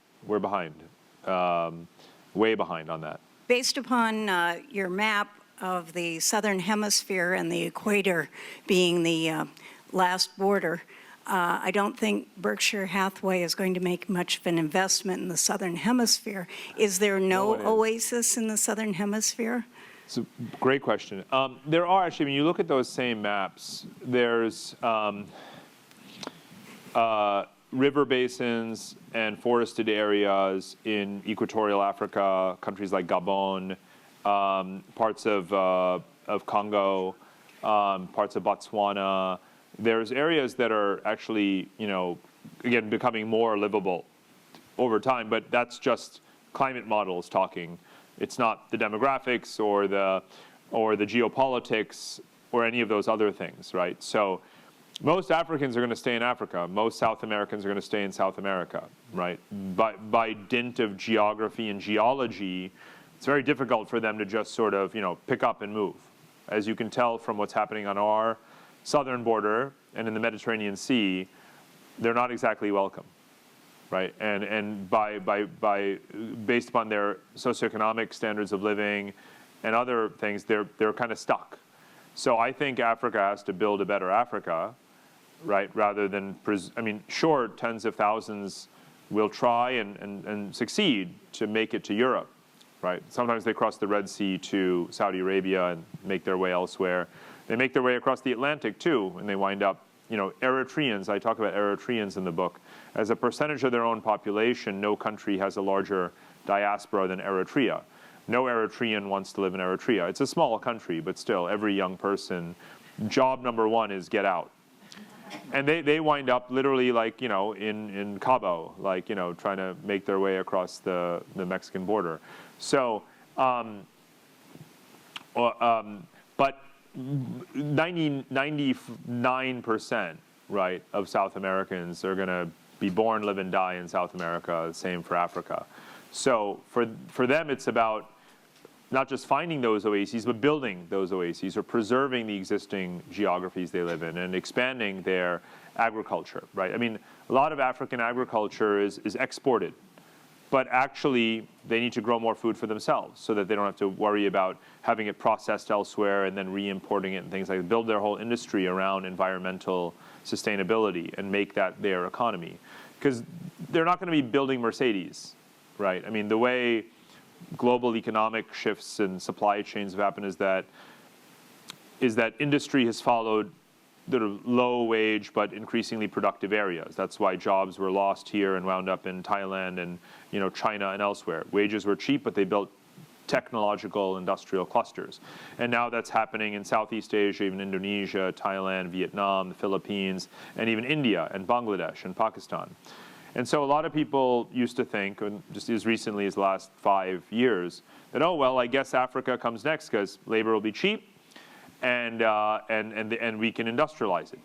Way behind on that. Based upon your map of the southern hemisphere and the equator being the last border, I don't think Berkshire Hathaway is going to make much of an investment in the southern hemisphere. Is there no oasis in the southern hemisphere? It's a great question. There are actually, when you look at those same maps, there's river basins and forested areas in equatorial Africa, countries like Gabon, parts of Congo, parts of Botswana. There's areas that are actually, again, becoming more livable over time, but that's just climate models talking. It's not the demographics or the geopolitics or any of those other things, right? So most Africans are going to stay in Africa. Most South Americans are going to stay in South America, right? By dint of geography and geology, it's very difficult for them to just sort of, pick up and move. As you can tell from what's happening on our southern border and in the Mediterranean Sea, they're not exactly welcome, right? And based upon their socioeconomic standards of living and other things, they're kind of stuck. So I think Africa has to build a better Africa, right? Rather than, sure, tens of thousands will try and succeed to make it to Europe, right? Sometimes they cross the Red Sea to Saudi Arabia and make their way elsewhere. They make their way across the Atlantic too, and they wind up, Eritreans, I talk about Eritreans in the book. As a percentage of their own population, no country has a larger diaspora than Eritrea. No Eritrean wants to live in Eritrea. It's a small country, but still, every young person, job number 1 is get out. And they wind up literally like, in Cabo, like, trying to make their way across the Mexican border. So, but 99%, right, of South Americans are going to be born, live, and die in South America. Same for Africa. So for them, it's about not just finding those oases, but building those oases or preserving the existing geographies they live in and expanding their agriculture, right? A lot of African agriculture is exported, but actually they need to grow more food for themselves so that they don't have to worry about having it processed elsewhere and then re-importing it and things like that. Build their whole industry around environmental sustainability and make that their economy. Because they're not going to be building Mercedes, right? I mean, the way global economic shifts and supply chains have happened is that industry has followed the low wage but increasingly productive areas. That's why jobs were lost here and wound up in Thailand and China and elsewhere. Wages were cheap, but they built technological industrial clusters. And now that's happening in Southeast Asia, even Indonesia, Thailand, Vietnam, the Philippines, and even India and Bangladesh and Pakistan. And so a lot of people used to think, and just as recently as the last 5 years, that, oh, well, I guess Africa comes next because labor will be cheap and we can industrialize it.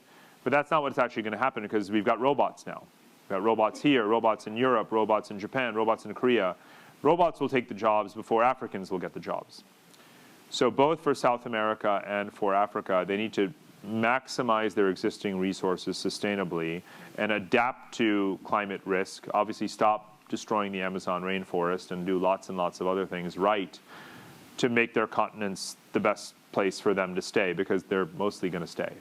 But that's not what's actually going to happen because we've got robots now. We've got robots here, robots in Europe, robots in Japan, robots in Korea. Robots will take the jobs before Africans will get the jobs. So both for South America and for Africa, they need to maximize their existing resources sustainably and adapt to climate risk. Obviously stop destroying the Amazon rainforest and do lots and lots of other things right to make their continents the best place for them to stay, because they're mostly going to stay.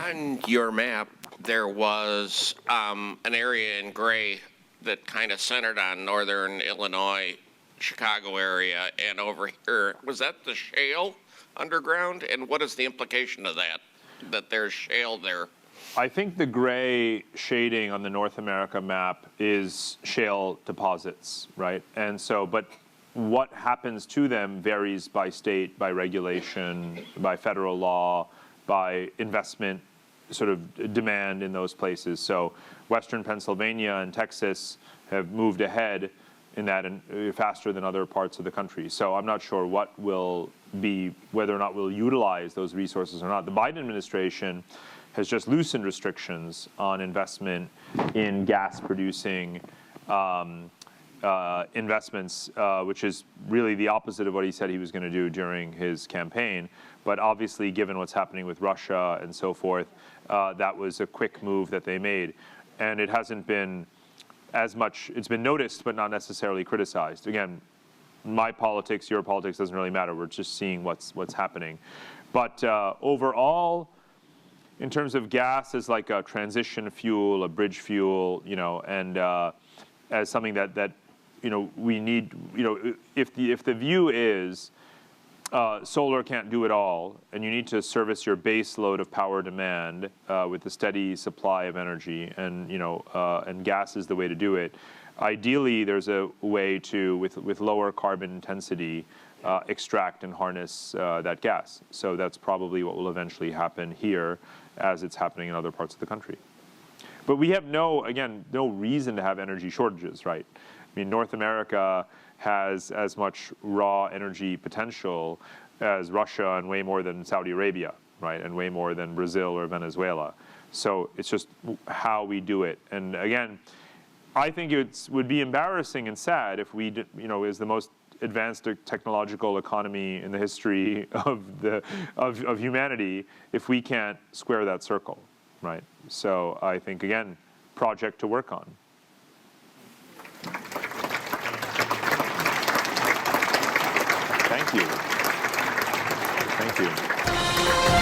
On your map, there was an area in gray that kind of centered on northern Illinois, Chicago area, and over here. Was that the shale underground? And what is the implication of that there's shale there? I think the gray shading on the North America map is shale deposits, right? And so, but what happens to them varies by state, by regulation, by federal law, by investment sort of demand in those places. So Western Pennsylvania and Texas have moved ahead in that and faster than other parts of the country. So I'm not sure what will be, whether or not we'll utilize those resources or not. The Biden administration has just loosened restrictions on investment in gas-producing investments, which is really the opposite of what he said he was going to do during his campaign. But obviously, given what's happening with Russia and so forth, that was a quick move that they made. And it hasn't been as much, it's been noticed, but not necessarily criticized. Again, my politics, your politics doesn't really matter. We're just seeing what's happening. But overall, in terms of gas as like a transition fuel, a bridge fuel, and as something that we need, if the view is solar can't do it all, and you need to service your base load of power demand with a steady supply of energy, and gas is the way to do it. Ideally, there's a way to, with lower carbon intensity, extract and harness that gas. So that's probably what will eventually happen here, as it's happening in other parts of the country. But we have no reason to have energy shortages, right? I mean, North America has as much raw energy potential as Russia and way more than Saudi Arabia, right? And way more than Brazil or Venezuela. So it's just how we do it. And again, I think it would be embarrassing and sad if we, as the most advanced technological economy in the history of humanity, if we can't square that circle, right? So I think, again, project to work on. Thank you. Thank you.